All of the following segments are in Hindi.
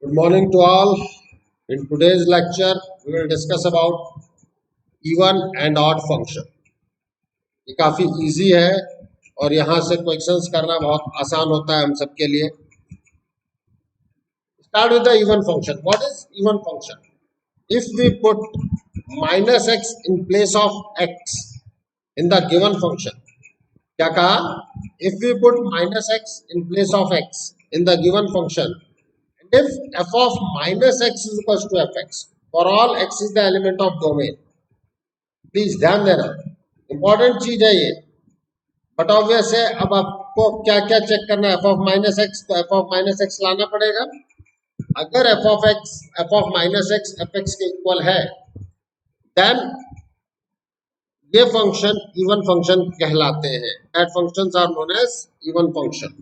Good morning to all. In today's lecture, we will discuss about even and odd function. ये काफी इजी है और यहाँ से क्वेश्चंस करना बहुत आसान होता है हम सबके लिए. Start with the even function. What is even function? If we put minus x in place of x in the given function, क्या कहा? If we put minus x in place of x in the given function, and if f of minus x is equals to fx, for all x is the element of domain. Please ध्यान देना, इंपॉर्टेंट चीज है ये. बट ऑब्वियस है, अब आपको क्या क्या चेक करना है. एफ ऑफ माइनस एक्स, तो एफ ऑफ माइनस एक्स लाना पड़ेगा. अगर f of minus x f x के इक्वल है, देन ये फंक्शन इवन फंक्शन कहलाते हैं. That functions are known as even function.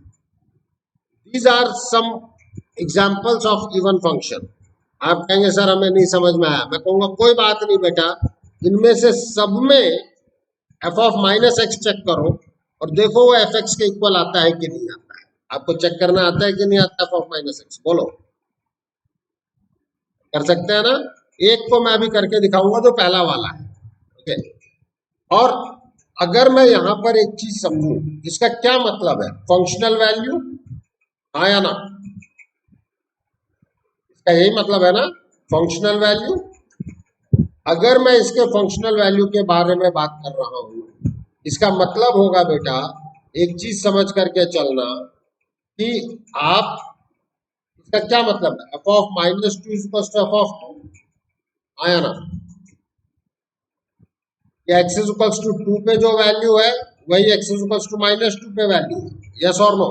These are some examples of even function. आप कहेंगे सर हमें नहीं समझ में आया. मैं कहूंगा कोई बात नहीं बेटा, इनमें से सब में f of minus x check करो और देखो वो एफ एक्स के इक्वल आता है कि नहीं आता है. आपको चेक करना आता है कि नहीं आता एफ ऑफ माइनस एक्स? बोलो, कर सकते हैं ना? एक को मैं भी करके दिखाऊंगा जो पहला वाला है. ओके. और अगर मैं यहां पर एक चीज समझूं, इसका क्या मतलब है? फंक्शनल वैल्यू, हाँ या ना? इसका यही मतलब है ना, फंक्शनल वैल्यू. अगर मैं इसके फंक्शनल वैल्यू के बारे में बात कर रहा हूं, इसका मतलब होगा बेटा, एक चीज समझ करके चलना कि आप, इसका क्या मतलब है? F of minus two is equal to f of two, आया ना? या x is equal to two पे जो वैल्यू है वही x is equal to minus two पे वैल्यू है. यस और no?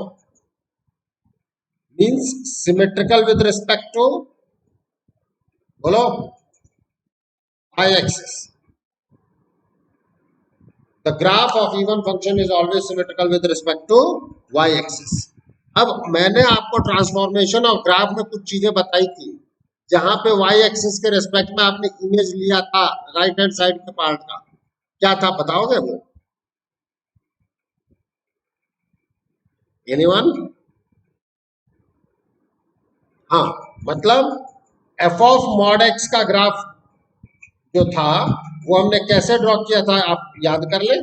Means symmetrical with respect to, बोलो, y axis. The graph of even function is always symmetrical with respect to y axis. अब मैंने आपको ट्रांसफॉर्मेशन ऑफ ग्राफ में कुछ चीजें बताई थी, जहां पे y एक्सिस के रेस्पेक्ट में आपने इमेज लिया था राइट हैंड साइड के पार्ट का. क्या था बताओगे वो? एनीवन? हाँ, मतलब f ऑफ मॉड x का ग्राफ जो था वो हमने कैसे ड्रॉ किया था, आप याद कर ले.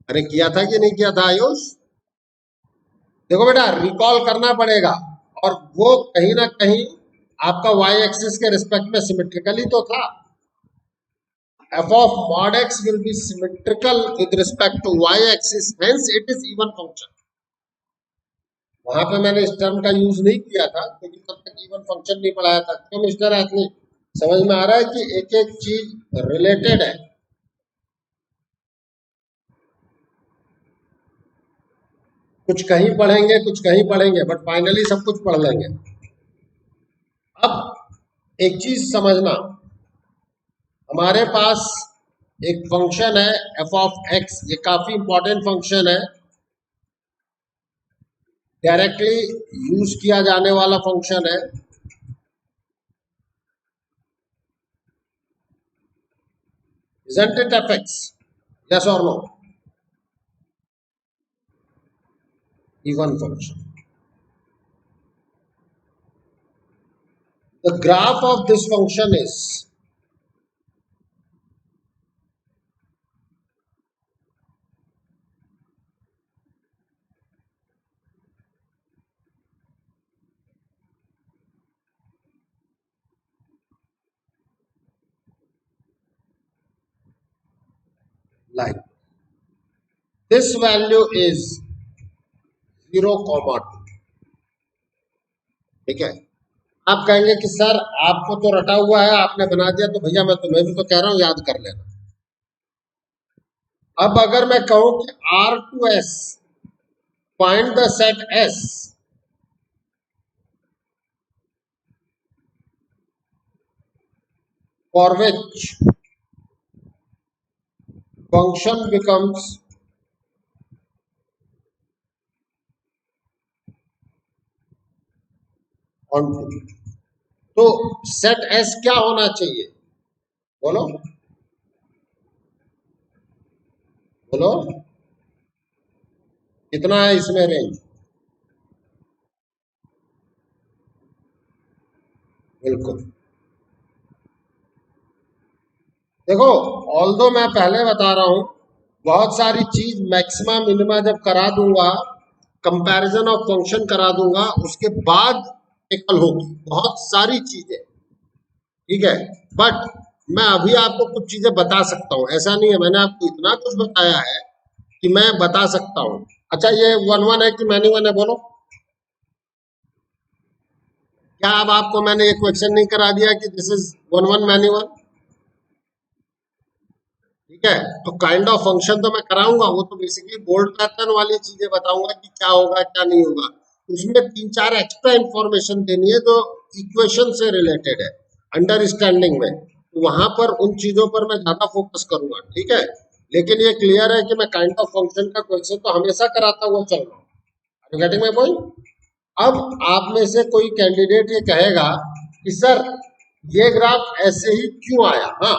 अरे किया था कि नहीं किया था आयुष? देखो बेटा, रिकॉल करना पड़ेगा. और वो कहीं ना कहीं आपका y एक्सिस के रिस्पेक्ट में सिमेट्रिकली तो था. f of mod x will be symmetrical with respect to y axis, hence it is even function. वहां पे मैंने इस टर्म का यूज नहीं किया था क्योंकि तब तक इवन फंक्शन नहीं पढ़ाया था. क्यों मिस्टर एथनी? समझ में आ रहा है कि एक एक चीज रिलेटेड है. कुछ कहीं पढ़ेंगे, कुछ कहीं पढ़ेंगे, बट फाइनली सब कुछ पढ़ लेंगे. अब एक चीज समझना, हमारे पास एक फंक्शन है एफ ऑफ एक्स. ये काफी इंपॉर्टेंट फंक्शन है, डायरेक्टली यूज किया जाने वाला फंक्शन है. Isn't it fx? Yes or no? Even function. The graph of this function is like this value is 0, 2. ठीक है. आप कहेंगे कि सर आपको तो रटा हुआ है, आपने बना दिया, तो भैया मैं तुम्हें भी तो कह रहा हूं याद कर लेना. अब अगर मैं कहूं कि R2S find the set S for which function becomes onto, तो सेट S क्या होना चाहिए? बोलो बोलो, कितना है इसमें रेंज? बिल्कुल। देखो, ऑल्दो मैं पहले बता रहा हूं, बहुत सारी चीज मैक्सिमा मिनिमा जब करा दूंगा, कंपैरिजन ऑफ फंक्शन करा दूंगा, उसके बाद टेकल होगी बहुत सारी चीजें। ठीक है, बट मैं अभी आपको कुछ चीजें बता सकता हूँ, ऐसा नहीं है मैंने आपको इतना कुछ बताया है कि मैं बता सकता हूँ। अच्छा, ये 1-1 है कि मैनी 1 है, बोलो। क्या अब आपको मैंने ये क्वेश्चन नहीं करा दिया कि दिस इज 1-1 मैनी 1? ठीक है, तो काइंड ऑफ फंक्शन तो मैं कराऊंगा, वो तो बेसिकली बोल्ड पैटर्न वाली चीजें बताऊंगा कि क्या होगा क्या नहीं होगा। उसमें 3-4 एक्स्ट्रा इंफॉर्मेशन देनी है जो इक्वेशन से रिलेटेड है, अंडरस्टैंडिंग में, तो वहां पर उन चीजों पर मैं ज्यादा फोकस करूंगा। ठीक है, लेकिन ये क्लियर है कि मैं काइंड ऑफ फंक्शन का क्वेश्चन तो हमेशा कराता हुआ चल रहा हूँ। Getting my point? अब आप में से कोई कैंडिडेट ये कहेगा कि सर ये ग्राफ ऐसे ही क्यों आया। हाँ,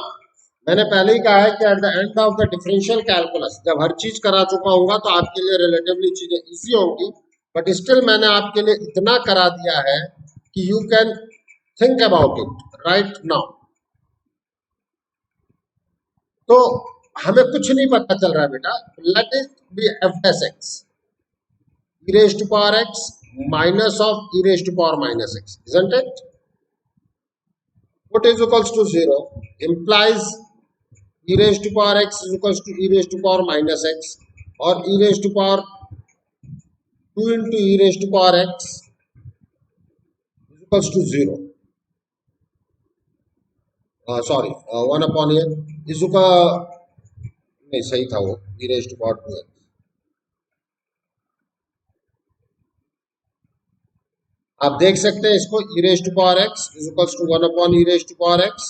मैंने पहले ही कहा है कि at the end of the differential calculus जब हर चीज करा चुका हूंगा तो आपके लिए रिलेटिवली चीजें इजी होंगी, बट स्टिल मैंने आपके लिए इतना करा दिया है कि you can think about it right now. तो हमें कुछ नहीं पता चल रहा है बेटा, let it be F S x e raised to power x minus of e raised to power minus x, isn't it? What is equals to 0 implies e raised to power x is equals to e raised to power minus x, or e raised to power 2 into e raised to power x is equals to 0. Sorry, 1 upon a is equal, नहीं सही था वो, e raised to power 2x। आप देख सकते हैं इसको, e raised to power x is equals to 1 upon e raised to power x,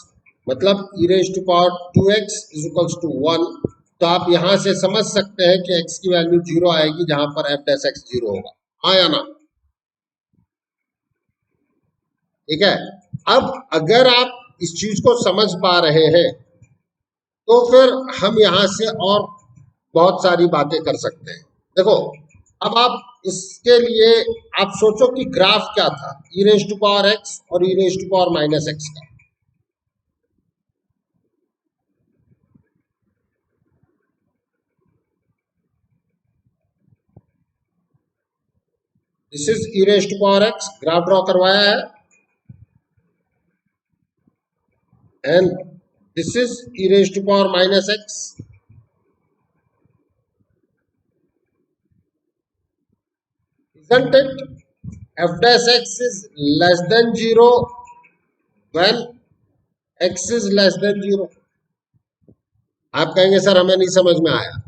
मतलब e raised to power 2x is equals to 1। तो आप यहां से समझ सकते हैं कि x की वैल्यू 0 आएगी जहां पर f डैश x 0 होगा। हाँ या ना? ठीक है, अब अगर आप इस चीज को समझ पा रहे हैं तो फिर हम यहां से और बहुत सारी बातें कर सकते हैं। देखो, अब आप इसके लिए आप सोचो कि ग्राफ क्या था e raise to power x और e raise to power minus x का। This is e raise to power x, graph draw करवाया है, and this is e raise to power minus x। Isn't it? f dash x is less than 0 when x is less than 0। आप कहेंगे सर हमें नहीं समझ में आया।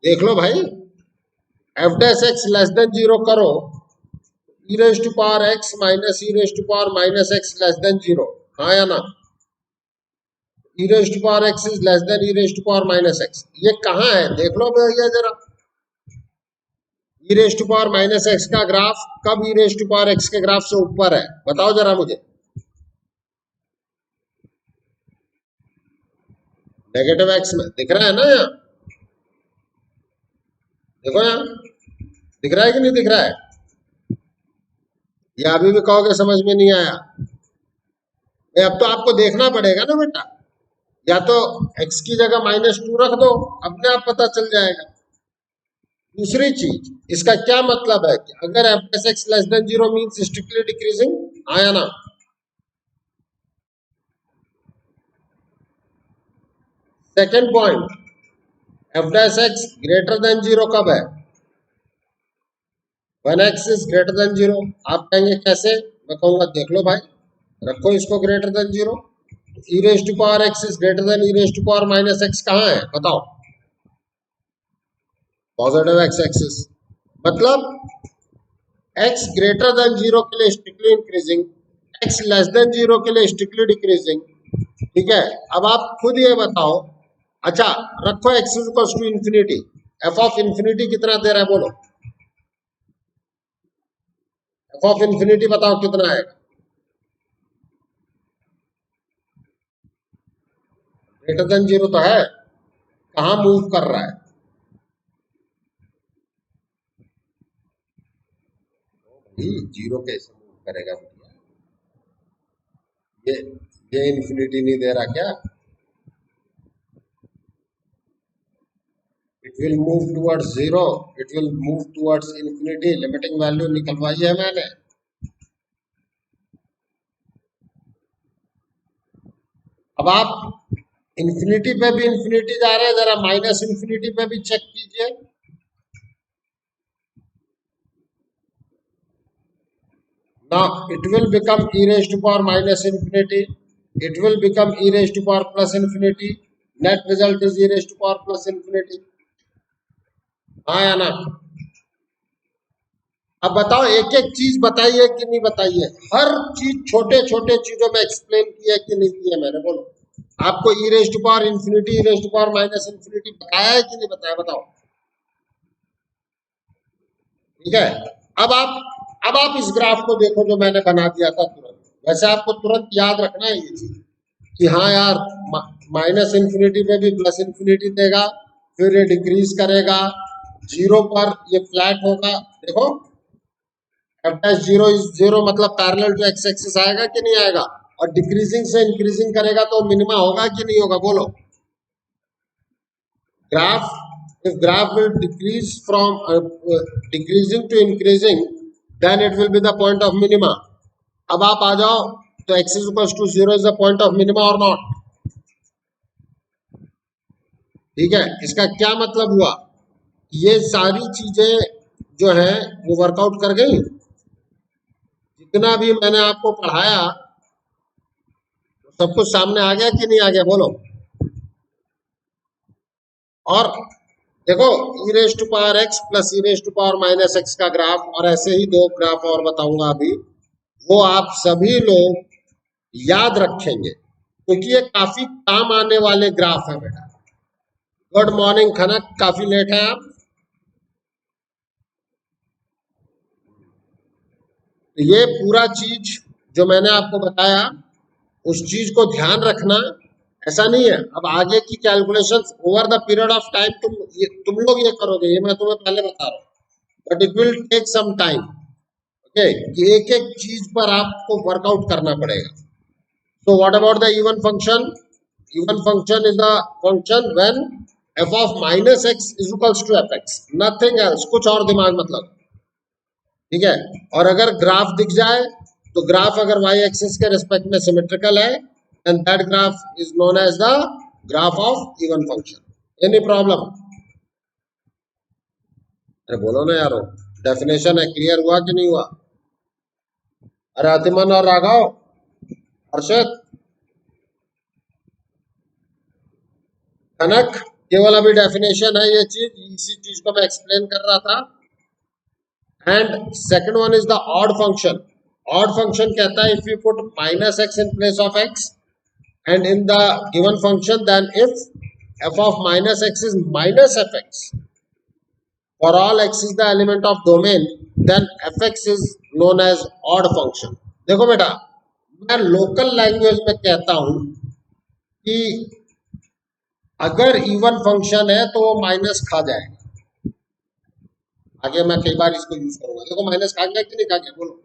देख लो भाई, f dash x less than 0 करो, e raise to power x minus e raise to power minus x less than 0। हाँ या ना? e raise to power x is less than e raise to power minus x, ये कहाँ है देख लो भैया जरा। e raise to power minus x का ग्राफ कब e raise to power x के ग्राफ से ऊपर है, बताओ जरा मुझे। नेगेटिव x में दिख रहा है ना यहाँ, देखो यहाँ दिख रहा है कि नहीं दिख रहा है? या अभी भी कहोगे समझ में नहीं आया? अब तो आपको देखना पड़ेगा ना बेटा, या तो x की जगह -2 रख दो, अपने आप पता चल जाएगा। दूसरी चीज, इसका क्या मतलब है कि अगर F S x less than 0 means strictly decreasing, आया ना? Second point, F dash x greater than 0 कब है? One x is greater than 0। आप कहेंगे कैसे? मैं कहूंगा देख लो भाई, रखो इसको greater than 0। E raise to power x is greater than e raise to power minus x कहाँ है बताओ? पॉजिटिव एक्स एक्सिस, मतलब x ग्रेटर देन 0 के लिए strictly increasing, x less than 0 के लिए स्ट्रिक्टली डिक्रीजिंग। ठीक है, अब आप खुद ये बताओ। अच्छा, रखो x is equal to infinity, f of infinity कितना दे रहा है बोलो? f ऑफ इंफिनिटी बताओ कितना है? ग्रेटर देन 0 तो है, कहां मूव कर रहा है? भाई 0 कैसे मूव करेगा भैया? ये ये इन्फिनिटी नहीं दे रहा क्या? It will move towards zero, it will move towards infinity, limiting value निकलवाई है मैंने। अब आप इन्फिनिटी पे भी इन्फिनिटी जा रहे हैं, जरा माइनस इन्फिनिटी पे भी चेक कीजिए। Now it will become e raised to power minus infinity. It will become e raised to power plus infinity. Net result is e raised to power plus infinity. हाँ या ना? अब बताओ, एक एक चीज बताइए कि नहीं बताइए? हर चीज छोटे छोटे चीजों में एक्सप्लेन किया कि नहीं किया मैंने? बोलो। आपको e raise to power infinity, e raise to power minus infinity बताया है कि नहीं बताया? बताओ। ठीक है। अब आप इस ग्राफ को देखो जो मैंने बना दिया था तुरंत। वैसे आपको तुरंत याद रखना है ये चीज कि हाँ यार, माइनस इन्फिनिटी पे भी प्लस इन्फिनिटी देगा, फिर ये डिक्रीज करेगा, जीरो पर ये फ्लैट होगा। देखो, F dash zero is zero, मतलब पैरेलल टू एक्स एक्सिस आएगा कि नहीं आएगा? और डिक्रीजिंग से इंक्रीजिंग करेगा तो मिनिमा होगा कि नहीं होगा? बोलो। Graph, if graph will decrease from decreasing to increasing, then it will be the point of minima. अब आप आ जाओ तो x is equals to 0 is the point of minima or not? ठीक है। इसका क्या मतलब हुआ? ये सारी चीजें जो है वो वर्कआउट कर गई। जितना भी मैंने आपको पढ़ाया सब कुछ सामने आ गया कि नहीं आ गया? बोलो। और देखो, e raise to power x plus e raise to power minus x का ग्राफ, और ऐसे ही दो ग्राफ और बताऊंगा अभी, वो आप सभी लोग याद रखेंगे क्योंकि ये काफी काम आने वाले ग्राफ है बेटा। गुड मॉर्निंग खनक, काफी लेट है आप। ये पूरा चीज जो मैंने आपको बताया उस चीज को ध्यान रखना। ऐसा नहीं है, अब आगे की calculations over the period of time तुम लोग ये करोगे, ये मैं तुम्हें पहले बता रहा हूँ, but it will take some time. Okay, एक एक चीज पर आपको वर्कआउट करना पड़ेगा। So what about the even function? Even function is the function when f of minus x is equals to fx, nothing else, कुछ और दिमाग मतलब। ठीक है। और अगर ग्राफ दिख जाए तो ग्राफ अगर y एक्सिस के रिस्पेक्ट में सिमेट्रिकल है, and that graph is known as the graph of even function. Any problem? अरे बोलो ना यारो, डेफिनेशन है, क्लियर हुआ कि नहीं हुआ? अरे अतिमन और राघव, हर्षद, कनक, केवल अभी डेफिनेशन है ये चीज, इसी चीज को मैं एक्सप्लेन कर रहा था। And second one is the odd function. Odd function कहता है if you put minus x in place of x and in the given function, then if f of minus x is minus f x for all x is the element of domain, then f x is known as odd function. देखो बेटा, मैं लोकल लैंग्वेज में कहता हूं कि अगर इवन फंक्शन है तो वो माइनस खा जाएगा। आगे मैं कई बार इसको यूज करूंगा। देखो, माइनस खा गया कि नहीं खा गया? बोलो।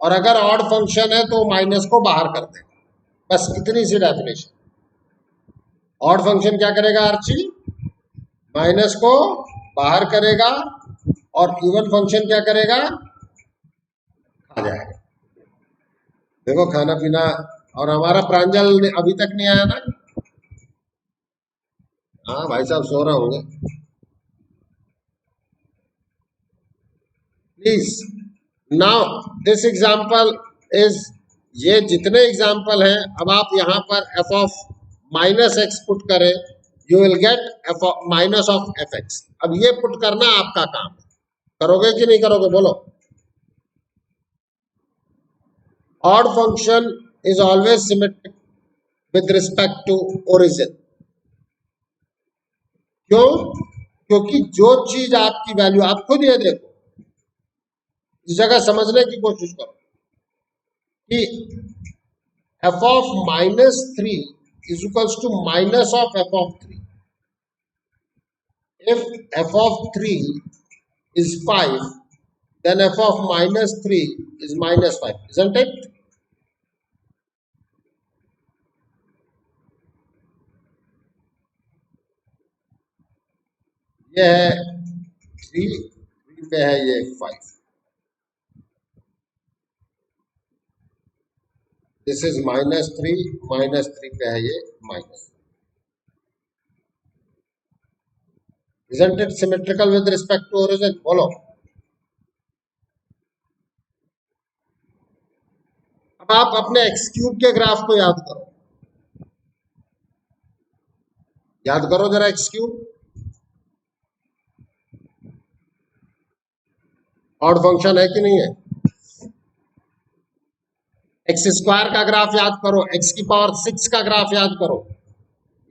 और अगर ऑड फंक्शन है तो माइनस को बाहर कर देगा। बस इतनी सी डेफिनेशन। ऑड फंक्शन क्या करेगा आर्ची? माइनस को बाहर करेगा, और इवन फंक्शन क्या करेगा? खा जाएगा। देखो, खाना पीना, और हमारा प्रांजल अभी तक नहीं आया ना? हाँ भाई साहब सो रहे होंगे। Please now this example is, ये जितने एग्जाम्पल हैं, अब आप यहाँ पर F of minus X put करें, you will get F minus of F X. अब ये पुट करना आपका काम है, करोगे कि नहीं करोगे? बोलो। Odd function is always symmetric with respect to origin. क्यों? क्योंकि जो चीज आपकी वैल्यू, आप खुद ये देखो, इस जगह समझने की कोशिश करो कि f of minus three is equals to minus of F of three. इफ f of three is 5, then f of minus 3 is minus 5, isn't it? ये है 3, 3 पे है ये 5, दिस इज -3, -3 पे है ये minus. Isn't it symmetrical with respect to origin? बोलो। अब आप अपने एक्स क्यूब के ग्राफ को याद करो, याद करो जरा एक्स क्यूब, ऑड फंक्शन है कि नहीं है? एक्स स्क्वायर का ग्राफ याद करो, एक्स की पावर 6 का ग्राफ याद करो,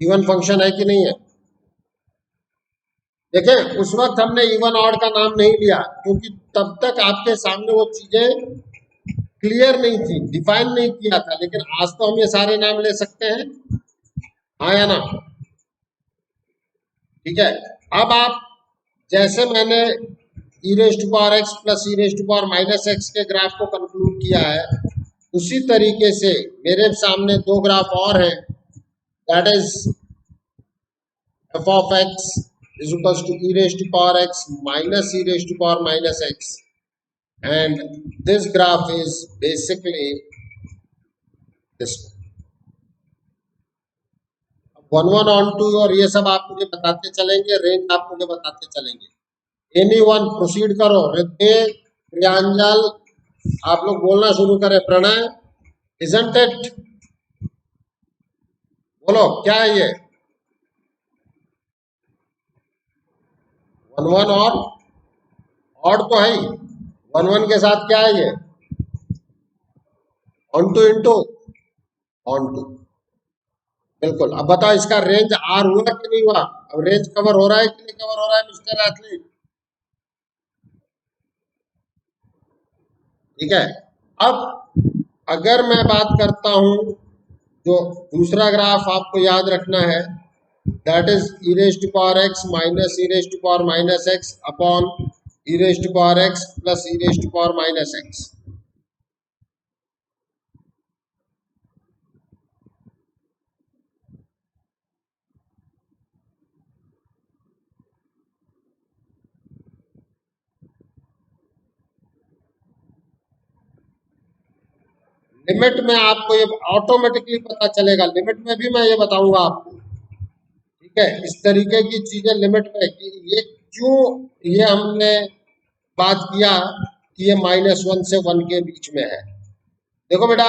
इवन फंक्शन है कि नहीं है? देखें, उस वक्त हमने इवन ऑड का नाम नहीं लिया क्योंकि तब तक आपके सामने वो चीजें क्लियर नहीं थी, डिफाइन नहीं किया था, लेकिन आज तो हम ये सारे नाम ले सकते हैं, हाँ या ना? ठीक है। अब आप जैसे मैंने e raise to power x plus e raise to power minus x के ग्राफ को कंक्लूड किया है, उसी तरीके से मेरे सामने दो ग्राफ और हैं, that is f of x is equals to e raised to power x minus e raised to power minus x, and this graph is basically this one. 1 1 on 2 और ये सब आप मुझे बताते चलेंगे, रेंज आप मुझे बताते चलेंगे। एनीवन प्रोसीड करो, ऋग्वेद, प्रियांजल, आप लोग बोलना शुरू करें। प्रणय, इजंट इट, बोलो क्या है ये? 1 1 और ऑड तो है ही, 1 1 के साथ क्या है ये? Onto into onto. बिल्कुल। अब बताओ इसका रेंज आर हुआ कि नहीं हुआ? अब रेंज कवर हो रहा है कि नहीं कवर हो रहा है मिस्टर एथलीट? ठीक है। अब अगर मैं बात करता हूं, जो दूसरा ग्राफ आपको याद रखना है, that is e raise to power x minus e raise to power minus x upon e raise to power x plus e raise to power minus x। Limit में आपको ये ऑटोमेटिकली पता चलेगा, लिमिट में भी मैं ये बताऊंगा आपको। ठीक है, इस तरीके की चीजें लिमिट में कि ये क्यों, ये हमने बात किया कि ये -1 से 1 के बीच में है। देखो बेटा,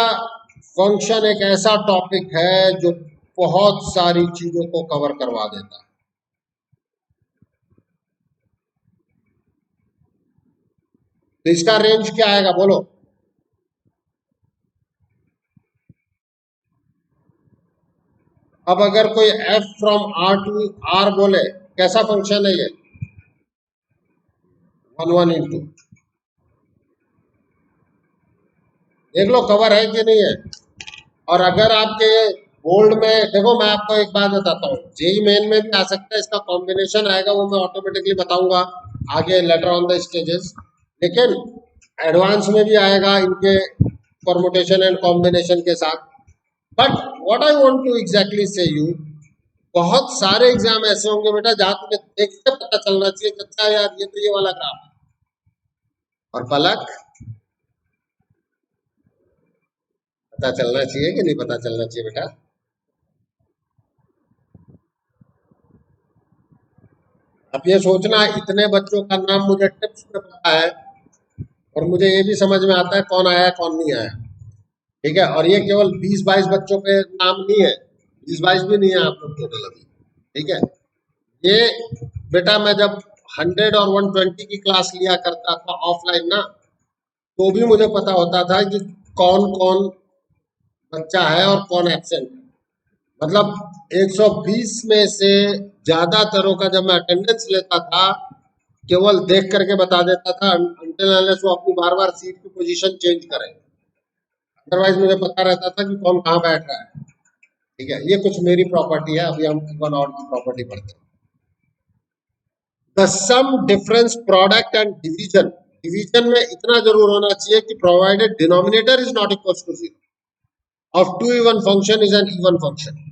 फंक्शन एक ऐसा टॉपिक है जो बहुत सारी चीजों को कवर करवा देता है। तो इसका रेंज क्या आएगा बोलो? अब अगर कोई f from r to r बोले, कैसा फंक्शन है ये? 1 1 इंटू, देख लो कवर है कि नहीं है। और अगर आपके बोर्ड में, देखो मैं आपको एक बात बताता हूँ, जेई मेन में भी आ सकता है, इसका कॉम्बिनेशन आएगा, वो मैं ऑटोमेटिकली बताऊंगा आगे लेटर ऑन द स्टेजेस, लेकिन एडवांस में भी आएगा इनके परमुटेशन एंड कॉम्बिनेशन के साथ। But what I want to exactly say you, बहुत सारे एग्जाम ऐसे होंगे बेटा जहां तुम्हें देख के पता चलना चाहिए, अच्छा यार ये तो ये वाला ग्राफ है, और पलक पता चलना चाहिए कि नहीं पता चलना चाहिए बेटा? अब ये सोचना, इतने बच्चों का नाम मुझे टिप्स में पता है और मुझे ये भी समझ में आता है कौन आया कौन नहीं आया। ठीक है, और ये केवल 20-22 बच्चों पे नाम नहीं है, 20-22 भी नहीं है आप लोग टोटल अभी। ठीक है, ये बेटा मैं जब 100 और 120 की क्लास लिया करता था ऑफलाइन ना, तो भी मुझे पता होता था कि कौन कौन बच्चा है और कौन एब्सेंट है। मतलब 120 में से ज्यादातरों का जब मैं अटेंडेंस लेता था, केवल देख करके बता देता था, अनटिल अनलेस वो अपनी बार बार सीट की पोजीशन चेंज करें, अदरवाइज मुझे पता रहता था कि कौन कहाँ बैठ रहा है। ठीक है, ये कुछ मेरी प्रॉपर्टी है, अभी हम इवन और की प्रॉपर्टी पढ़ते हैं। The sum difference product and division, division में इतना जरूर होना चाहिए कि provided denominator is not equal to 0 of two even function is an even function.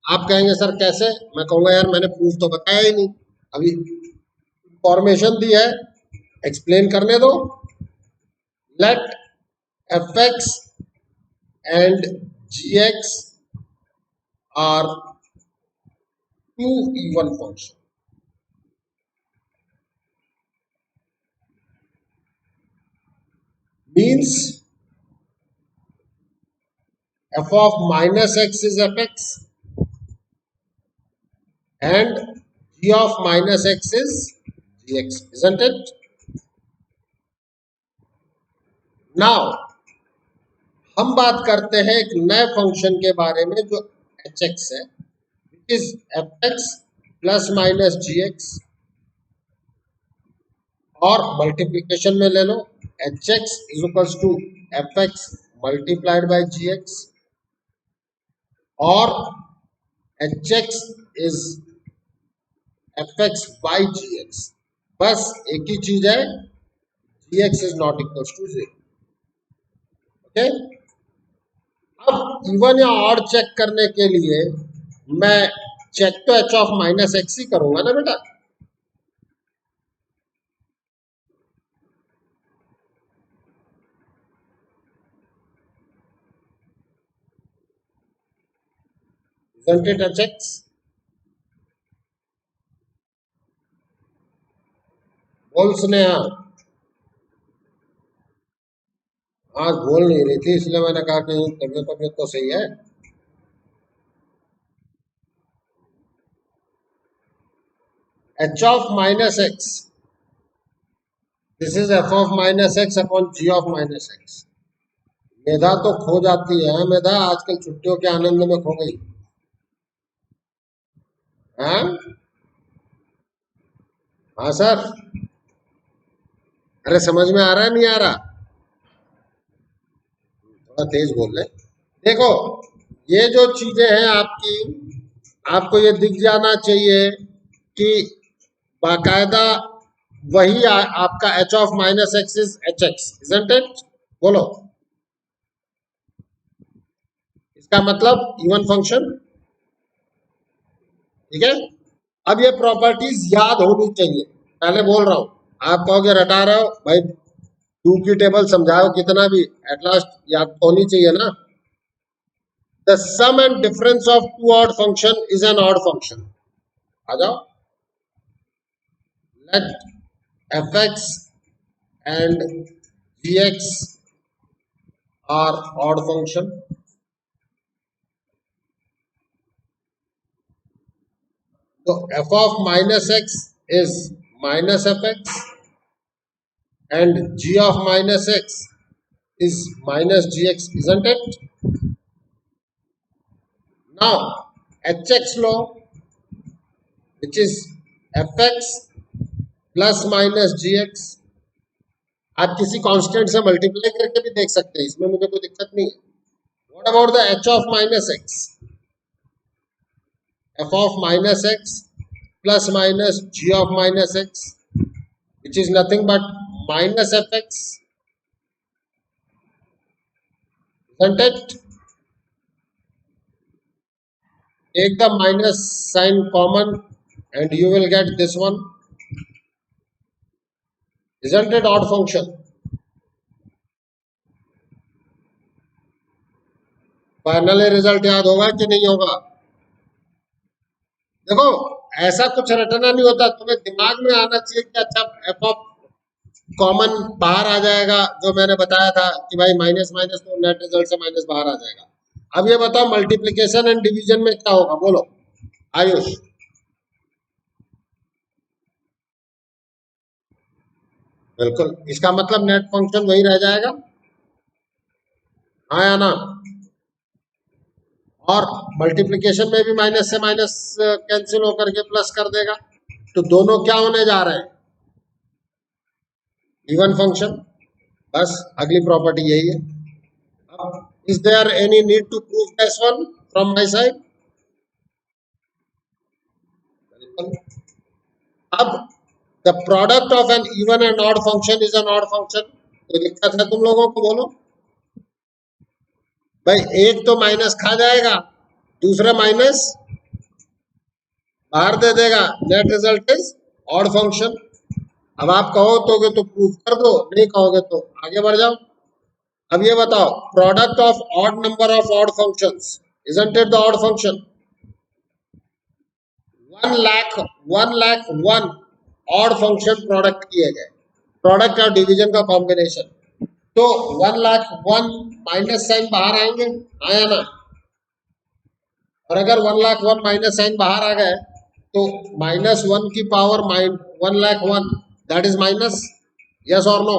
आप कहेंगे सर कैसे? मैं कहूंगा यार मैंने प्रूफ तो बताया ही नहीं अभी। फॉर्मेशन दी है, एक्सप्लेन करने दो. Let f x and g x are two even function. Means f of minus x is fx and g of minus x is gx, isn't it? Now हम बात करते हैं एक नए फंक्शन के बारे में जो hx है, which is fx plus minus gx, और मल्टीप्लीकेशन में ले लो hx is equals to fx multiplied by gx, और hx is fx by gx. बस एक ही चीज है, gx is not equals to 0. Okay. अब इवन या ऑड चेक करने के लिए मैं चेक तो h ऑफ माइनस एक्स ही करूंगा ना बेटा. Isn't it hx? बोल स्नेहा. आज बोल नहीं रही थी इसलिए मैंने कहा कि तबियत तो सही है. h of minus x, this is f of minus x upon g of minus x. मेधा तो खो जाती है. मेधा आजकल छुट्टियों के आनंद में खो गई. हाँ हाँ सर. अरे समझ में आ रहा है नहीं आ रहा? थोड़ा तेज बोल रहे. देखो ये जो चीजें हैं आपकी, आपको ये दिख जाना चाहिए कि बाकायदा वही आपका h of minus x is H x, isn't it? बोलो. इसका मतलब इवन फंक्शन. ठीक है. अब ये प्रॉपर्टीज याद होनी चाहिए. पहले बोल रहा हूं, आप कहोगे रटा रहे हो भाई, टू की टेबल समझाओ कितना भी, एट लास्ट याद होनी चाहिए ना. The sum and difference of two odd function is an odd function. आ जाओ. Let fx and gx are odd function. So f of minus x is minus fx and g of minus x is minus gx, isn't it? Now hx law, which is fx plus minus gx, आप किसी कांस्टेंट से मल्टीप्लाई करके भी देख सकते हैं, इसमें मुझे कोई दिक्कत नहीं है. What about the h of minus x? f of minus x plus minus g of minus x, which is nothing but minus fx, isn't it? Take the minus sign common and you will get this one. Isn't it odd function? Finally result याद होगा कि नहीं होगा? देखो ऐसा कुछ रटना नहीं होता, तुम्हें दिमाग में आना चाहिए कि अच्छा एफ ऑफ कॉमन बाहर आ जाएगा, जो मैंने बताया था कि भाई माइनस माइनस तो नेट रिजल्ट से माइनस बाहर आ जाएगा. अब ये बताओ मल्टीप्लिकेशन एंड डिवीजन में क्या होगा? बोलो आयुष. बिल्कुल, इसका मतलब नेट फंक्शन वही रह जाएगा. हाँ या ना? और मल्टीप्लिकेशन में भी माइनस से माइनस कैंसिल होकर के प्लस कर देगा, तो दोनों क्या होने जा रहे हैं? Even function. बस अगली प्रॉपर्टी यही है. अब is there any need to prove this one from my side? अब the product of an even and odd function is an odd function. कोई दिक्कत है तुम लोगों को? बोलो भाई. एक तो माइनस खा जाएगा, दूसरा माइनस बाहर दे देगा, net result is odd function. अब आप कहोगे तो प्रूफ कर दो, नहीं कहोगे तो आगे बढ़ जाओ। अब ये बताओ, product of odd number of odd functions, isn't it the odd function? 1 lakh 1 odd function product किए गए, प्रोडक्ट और डिवीजन का कॉम्बिनेशन, तो 1 लाख 1 माइनस साइन बाहर आएंगे, आया ना? और अगर 1 लाख 1 माइनस साइन बाहर आ गए तो -1 की power 1 lakh 1, that is minus, yes और नो?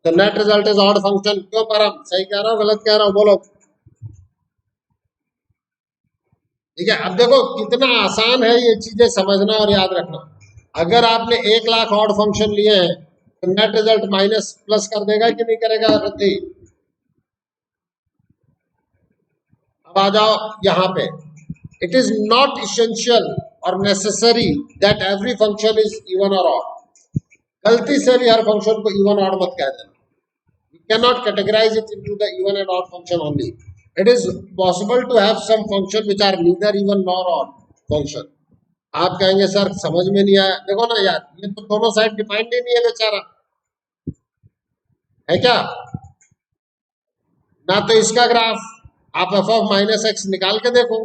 तो net result is odd function. क्यों परम, सही कह रहा हूँ गलत कह रहा हूँ, बोलो। ठीक है, अब देखो कितना आसान है ये चीजें समझना और याद रखना। अगर आपने 1 लाख ऑड फंक्शन लिए हैं तो नेट रिजल्ट माइनस प्लस कर देगा कि नहीं करेगा रति? अब आ जाओ यहाँ पे, इट इज नॉट इसेंशियल और necessary that every function is even और ऑड। गलती से भी हर फंक्शन को इवन ऑड मत कह देना। You cannot categorize it into the even and odd function only. It is possible to have some function which are neither even nor odd function. आप कहेंगे सर समझ में नहीं आया, देखो ना यार, ये तो दोनों साइड डिफाइंड ही नहीं है बेचारा, है क्या? ना तो इसका ग्राफ आप एफ ऑफ माइनस एक्स निकाल के देखो,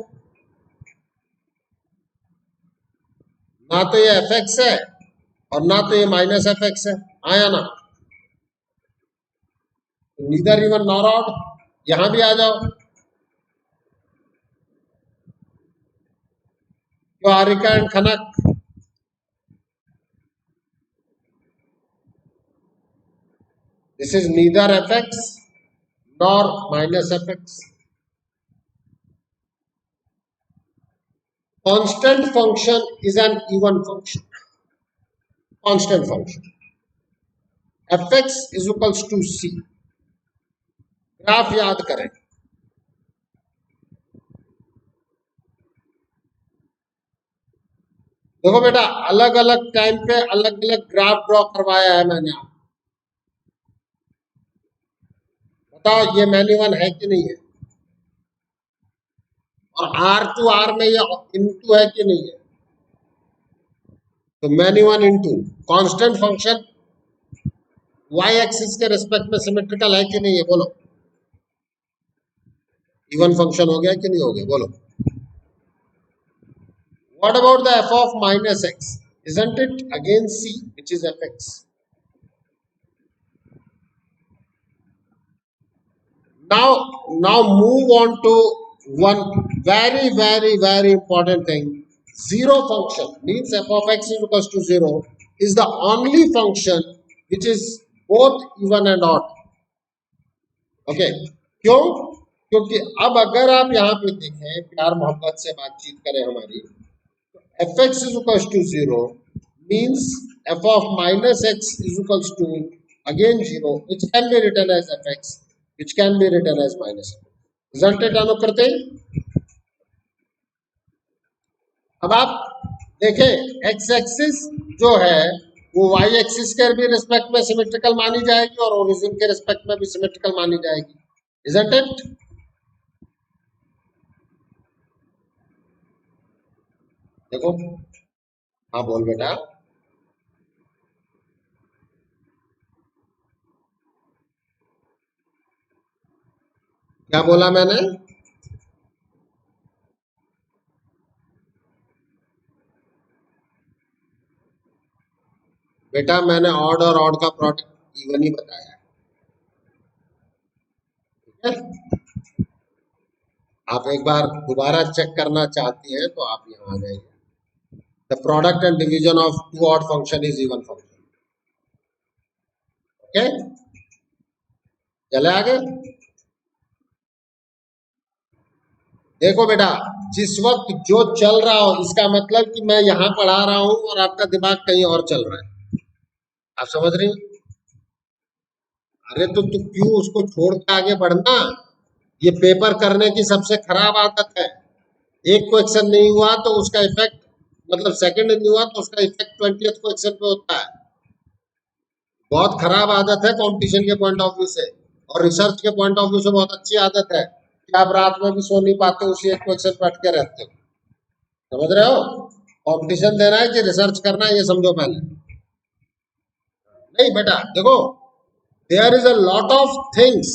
ना तो ये एफ एक्स है और ना तो ये माइनस एफ एक्स है, आया ना? नीदर इवन नॉर ऑड, यहां भी आ जाओ, तो आरिका and Khanak, this is neither fx nor minus fx. Constant function is an even function. Constant function. fx is equals to c. Graph याद करें, देखो बेटा अलग अलग टाइम पे अलग अलग ग्राफ ड्रॉ करवाया है मैंने आपको, बताओ ये मैन्युअल है कि नहीं है? और R में ये इनटू है कि नहीं है? तो manual into constant function y axis के रिस्पेक्ट में सिमेट्रिकल है कि नहीं है, बोलो? इवन फंक्शन हो गया कि नहीं हो गया, बोलो? What about the f of minus x? Isn't it again c, which is fx? Now move on to one very important thing. Zero function means f of x is equals to 0 is the only function which is both even and odd. Okay, क्यों? क्योंकि अब अगर आप यहाँ पे देखें, प्यार मोहब्बत से बातचीत करें हमारी, तो fx is equals to 0 means f of minus x is equals to again 0, which can be written as fx, which can be written as minus. Isn't it अनुकृति? अब आप देखें x एक्सिस जो है वो y एक्सिस के भी रिस्पेक्ट में सिमेट्रिकल मानी जाएगी और ओरिजिन के रिस्पेक्ट में भी सिमेट्रिकल मानी जाएगी, isn't it? देखो, हाँ बोल बेटा। क्या बोला मैंने? बेटा मैंने ऑड और ऑड का प्रोडक्ट इवन ही बताया, ठीक है? आप एक बार दोबारा चेक करना चाहती हैं तो आप यहाँ आ जाइए। The product and division of two odd function is even function. Okay, चले आगे। देखो बेटा, जिस वक्त जो चल रहा हो, इसका मतलब कि मैं यहाँ पढ़ा रहा हूं और आपका दिमाग कहीं और चल रहा है, आप समझ रही? अरे तो तू क्यों उसको छोड़ के आगे बढ़ना? ये पेपर करने की सबसे खराब आदत है। एक क्वेश्चन नहीं हुआ तो उसका इफेक्ट, मतलब सेकंड नहीं हुआ तो उसका इफेक्ट 20th क्वेश्चन पे होता है। बहुत खराब आदत है कंपटीशन के पॉइंट ऑफ व्यू से, और रिसर्च के पॉइंट ऑफ व्यू से बहुत अच्छी आदत है कि आप रात में भी सो नहीं पाते, उसी एक क्वेश्चन पे अटके रहते हो। समझ रहे हो? कंपटीशन देना है कि रिसर्च करना है, ये समझो पहले। नहीं बेटा देखो, there is a lot of things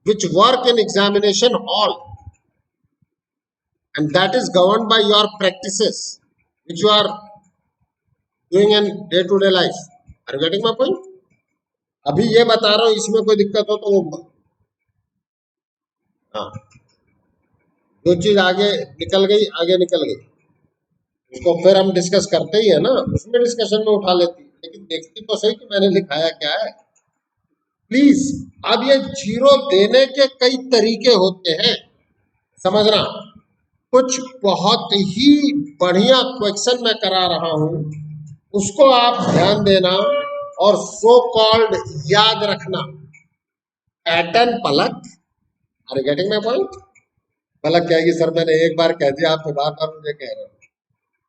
which work in examination hall, and that is governed by your practices which you are doing in day to day life. Are you getting my point? अभी ये बता रहा हूं, इसमें कोई दिक्कत हो तो वो, हाँ, जो चीज आगे निकल गई उसको फिर हम डिस्कस करते ही है ना, उसमें डिस्कशन में उठा लेती, लेकिन देखती तो सही कि मैंने लिखाया क्या है प्लीज। अब ये जीरो देने के कई तरीके होते हैं, समझना। कुछ बहुत ही बढ़िया क्वेश्चन मैं करा रहा हूं, उसको आप ध्यान देना और सो कॉल्ड याद रखना। Pattern Palak, are getting my point? Palak कहेगी सर मैंने एक बार कह दिया, आप बार बार मुझे कह रहे हो।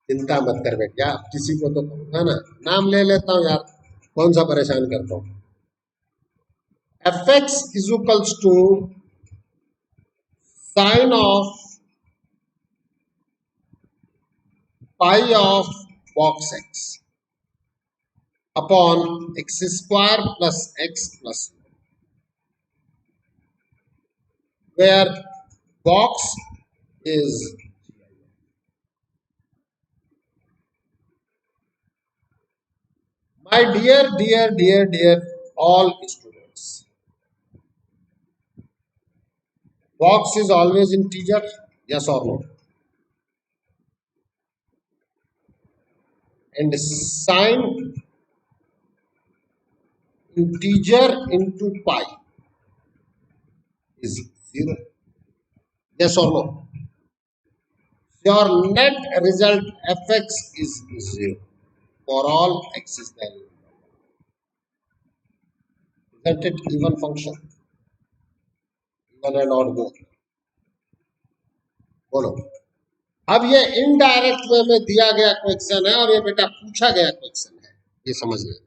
चिंता मत कर बेटा, किसी को तो कहूंगा ना, नाम ले लेता हूं यार, कौन सा परेशान करता हूं। fx is equals to sine of pi of box x upon x square plus x plus 1, where box is my dear all students. Box is always integer, yes or no? And sine integer into pi is 0, yes or no? Your net result fx is 0 for all x is there. Isn't it even function? Even and odd both. बोलो। अब ये इनडायरेक्ट वे में दिया गया क्वेश्चन है और ये बेटा पूछा गया क्वेश्चन है, ये समझ लें।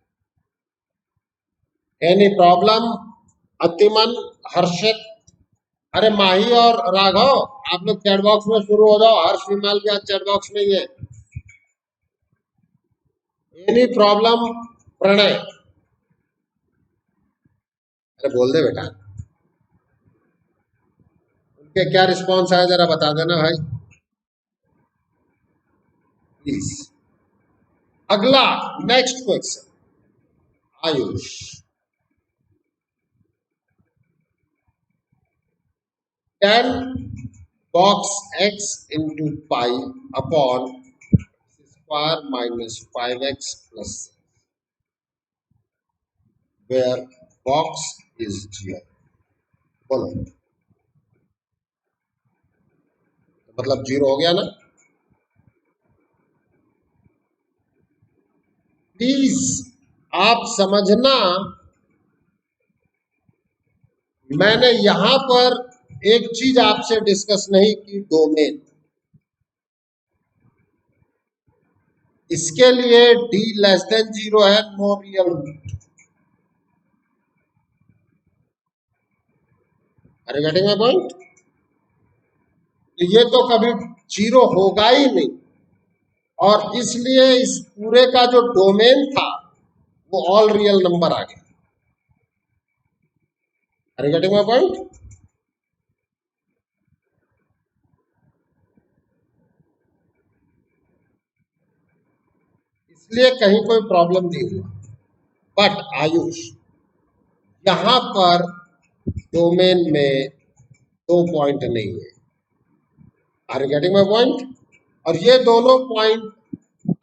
Any problem? अतिमन, हर्षित, अरे माही और राघव, आप लोग चैट बॉक्स में शुरू हो जाओ। हर्ष विमल भी आज चैट बॉक्स में ही है। Any problem? प्रणय, अरे बोल दे बेटा, उनके क्या रिस्पॉन्स आया जरा बता देना भाई प्लीज। अगला next question, Ayush. tan box x into pi upon square minus 5x plus 6, where box is g। बोलो, मतलब जीरो हो गया ना? प्लीज आप समझना, मैंने यहां पर एक चीज आपसे डिस्कस नहीं की, डोमेन। इसके लिए d लेस देन 0 है, no real root. Are you getting my point? ये तो कभी जीरो होगा ही नहीं, और इसलिए इस पूरे का जो डोमेन था वो ऑल रियल नंबर आ गया। Are you getting my point? इसलिए कहीं कोई प्रॉब्लम नहीं हुआ। बट आयुष, यहां पर डोमेन में दो पॉइंट नहीं है। Are you getting my point? और ये दोनों पॉइंट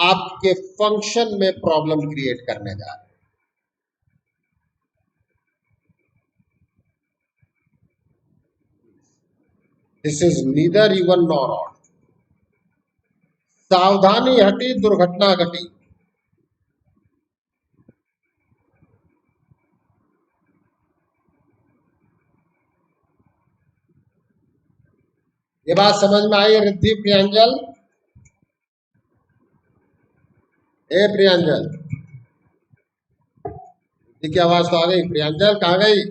आपके फंक्शन में प्रॉब्लम क्रिएट करने जा रहे हैं। This is neither even nor odd. सावधानी हटी, दुर्घटना घटी। ये बात समझ में आई रिद्धि? प्रियांजल, ए प्रियांजल, रिद्धि की आवाज तो आ गई, प्रियांजल कहाँ गई?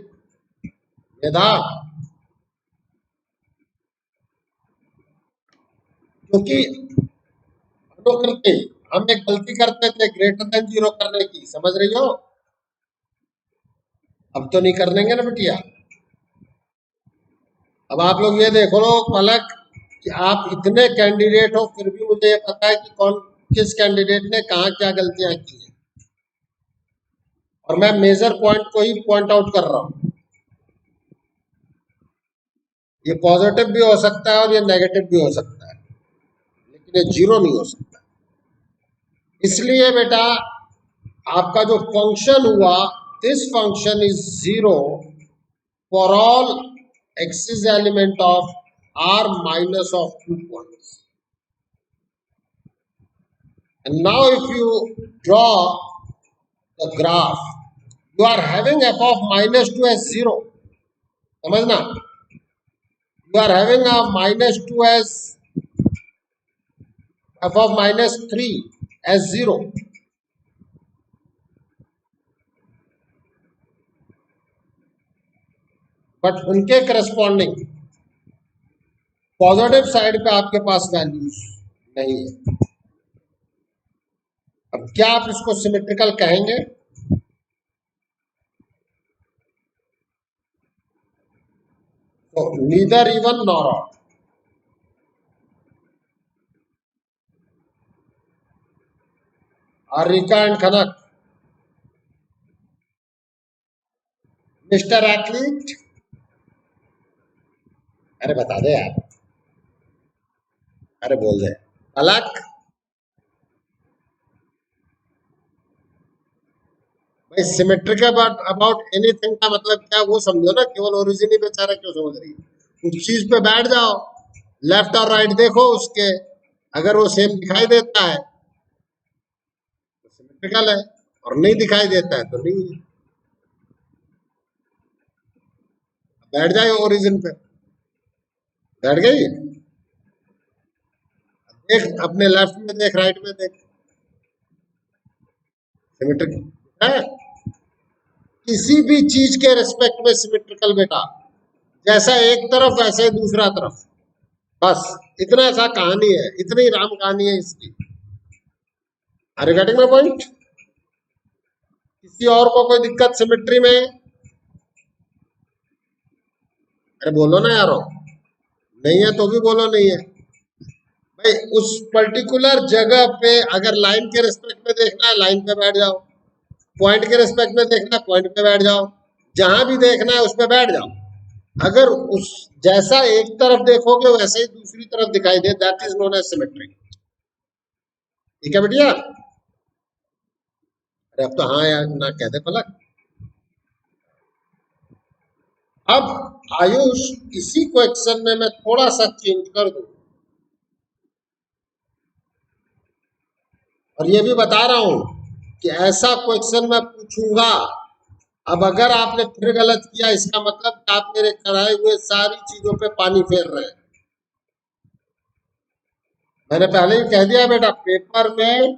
मेधा, क्योंकि हम एक गलती करते थे ग्रेटर देन 0 करने की, समझ रही हो? अब तो नहीं कर देंगे ना बिटिया। अब आप लोग ये देखो लो पलक कि आप इतने कैंडिडेट हो फिर भी मुझे ये पता है कि कौन किस कैंडिडेट ने कहाँ क्या गलतियां की हैं, और मैं मेजर पॉइंट को ही पॉइंट आउट कर रहा हूं। ये पॉजिटिव भी हो सकता है और ये नेगेटिव भी हो सकता है, लेकिन ये जीरो नहीं हो सकता। इसलिए बेटा आपका जो फंक्शन हुआ, this function is zero for all axis element of r minus of 2 points. And now if you draw the graph, you are having f of minus 2 as 0. समझना, you are having a minus 2 as f of minus 3 as 0. But उनके करस्पॉन्डिंग पॉजिटिव साइड पे आपके पास वैल्यूज नहीं है। अब क्या आप इसको सिमेट्रिकल कहेंगे? तो neither even nor odd. Arika and Khanak, mister athlete, अरे बता दे यार, अरे बोल दे। अलग भाई, सिमेट्रिक अबाउट एनीथिंग का मतलब क्या वो समझो ना, केवल ओरिजिन ही बेचारा क्यों समझ रही है? उस चीज पे बैठ जाओ, लेफ्ट और राइट देखो उसके, अगर वो सेम दिखाई देता है तो सिमेट्रिकल है, और नहीं दिखाई देता है तो नहीं है। बैठ जाए ओरिजिन पे, बैठ गई। देख अपने लेफ्ट में देख, राइट में देख, सिमेट्रिक है किसी भी चीज के रिस्पेक्ट में सिमेट्रिकल बेटा, जैसा एक तरफ वैसे ही दूसरा तरफ, बस इतना सा कहानी है, इतनी राम कहानी है इसकी। Are you getting my point? किसी और को कोई दिक्कत सिमेट्री में? अरे बोलो ना यारो, नहीं है तो भी बोलो नहीं है। भाई उस पर्टिकुलर जगह पे अगर लाइन के रिस्पेक्ट में देखना है लाइन पे बैठ जाओ, पॉइंट के रिस्पेक्ट में देखना है पॉइंट पे बैठ जाओ, जहां भी देखना है उस पे बैठ जाओ। अगर उस जैसा एक तरफ देखोगे वैसे ही दूसरी तरफ दिखाई दे, that is known as symmetry. ठीक है बेटिया? अरे अब तो हाँ यार ना कह दे पलक। अब आयुष इसी क्वेश्चन में मैं थोड़ा सा चेंज कर दूं, और ये भी बता रहा हूं कि ऐसा क्वेश्चन मैं पूछूंगा। अब अगर आपने फिर गलत किया इसका मतलब कि आप मेरे कराए हुए सारी चीजों पे पानी फेर रहे हैं। मैंने पहले ही कह दिया बेटा, पेपर में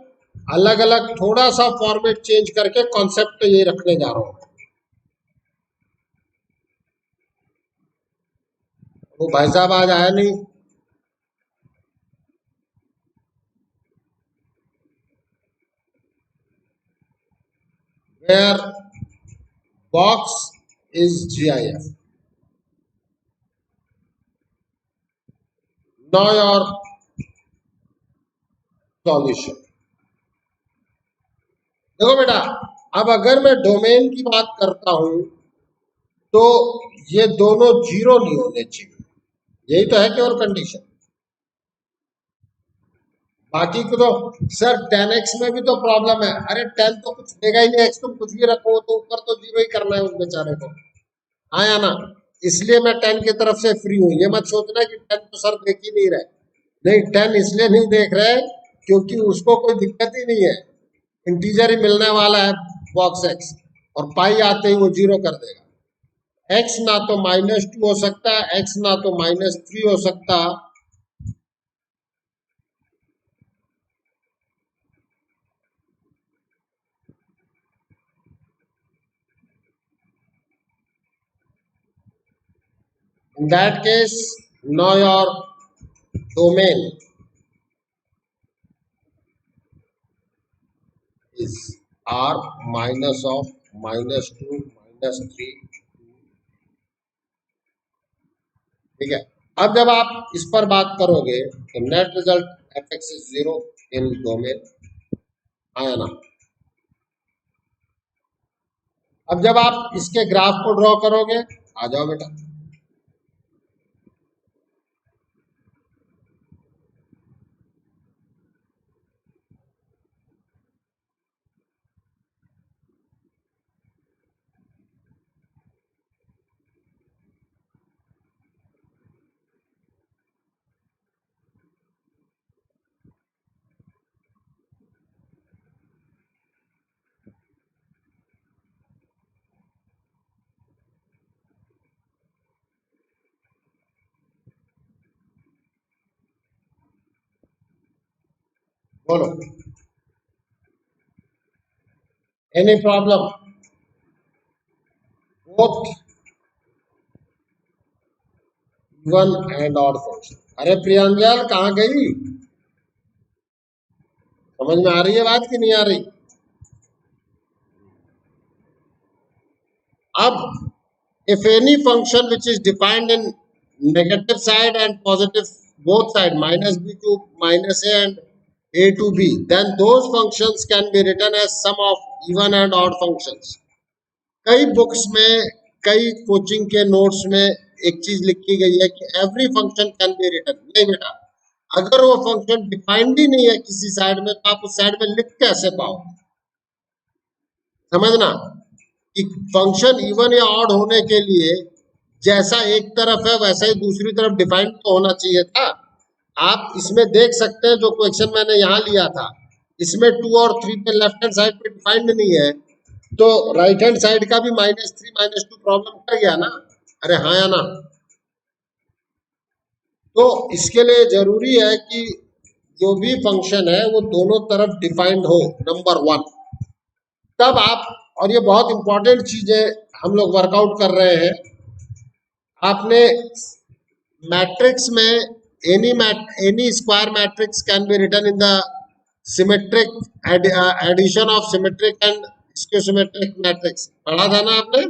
अलग अलग थोड़ा सा फॉर्मेट चेंज करके कॉन्सेप्ट ये रखने जा रहा हूं। वो भाई साहब आज आया नहीं, where box is GIF। No your solution. देखो बेटा, अब अगर मैं डोमेन की बात करता हूं तो ये दोनों जीरो नहीं होने चाहिए, यही तो है केवल कंडीशन। बाकी को तो सर 10x में भी तो प्रॉब्लम है। अरे 10 तो कुछ देगा ही नहीं, x तुम कुछ भी रखो तो ऊपर तो जीरो ही करना है उस बेचारे को, हाँ या ना? इसलिए मैं 10 की तरफ से फ्री हूं। ये मत सोचना कि 10 तो सर देख ही नहीं रहे, नहीं 10 इसलिए नहीं देख रहे क्योंकि उसको कोई दिक्कत ही नहीं है, इंटीजर ही मिलने वाला है बॉक्स x, और पाई आते ही वो जीरो कर देगा। x ना तो -2 हो सकता, x ना तो -3 हो सकता। In that case, now your domain is r minus of -2 - -3। ठीक है, अब जब आप इस पर बात करोगे तो net result F x is 0 in domain, आया ना। अब जब आप इसके ग्राफ को ड्रॉ करोगे, आ जाओ बेटा, बोलो, any problem? Both even and odd function. अरे प्रियंजल कहाँ गई? समझ में आ रही है बात कि नहीं आ रही? अब if any function which is defined in negative side and positive both side, minus b to minus a and a to b, then those functions can be written as sum of even and odd functions. कई बुक्स में, कई कोचिंग के नोट्स में एक चीज लिखी गई है कि every function can be written. नहीं बेटा, अगर वो फंक्शन डिफाइंड ही नहीं है किसी साइड में तो आप उस साइड में लिख कैसे पाओ? समझना कि फंक्शन इवन या ऑड होने के लिए जैसा एक तरफ है वैसा ही दूसरी तरफ डिफाइंड तो होना चाहिए था। आप इसमें देख सकते हैं जो क्वेश्चन मैंने यहाँ लिया था, इसमें 2 और 3 पे लेफ्ट हैंड साइड पे डिफाइंड नहीं है, तो राइट हैंड साइड का भी -3 -2 प्रॉब्लम कर गया ना। अरे हाँ या ना? तो इसके लिए जरूरी है कि जो भी फंक्शन है वो दोनों तरफ डिफाइंड हो, नंबर 1। तब आप, और ये बहुत इंपॉर्टेंट चीज है हम लोग वर्कआउट कर रहे हैं, आपने मैट्रिक्स में any square matrix can be written in the symmetric addition of symmetric and skew symmetric matrix, पढ़ा था ना आपने?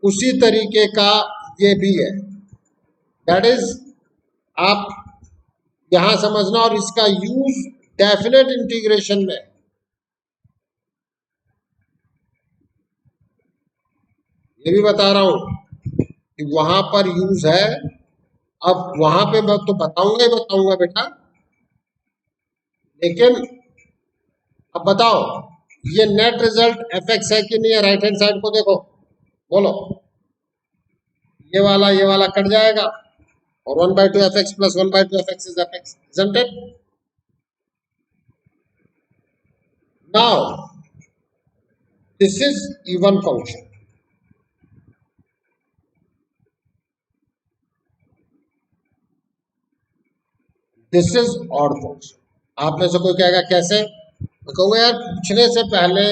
उसी तरीके का ये भी है, दैट इज आप यहां समझना, और इसका यूज डेफिनेट इंटीग्रेशन में, ये भी बता रहा हूं कि वहां पर यूज है। अब वहां पे मैं तो बताऊंगा ही बताऊंगा बेटा, लेकिन अब बताओ ये नेट रिजल्ट एफ एक्स है कि नहीं है? राइट हैंड साइड को देखो, बोलो। ये वाला कट जाएगा और 1/2 F x plus 1/2 F x is f x, isn't it? Now this is even function, this is odd function। आप में से कोई कहेगा कैसे? मैं कहूँगा यार पूछने से पहले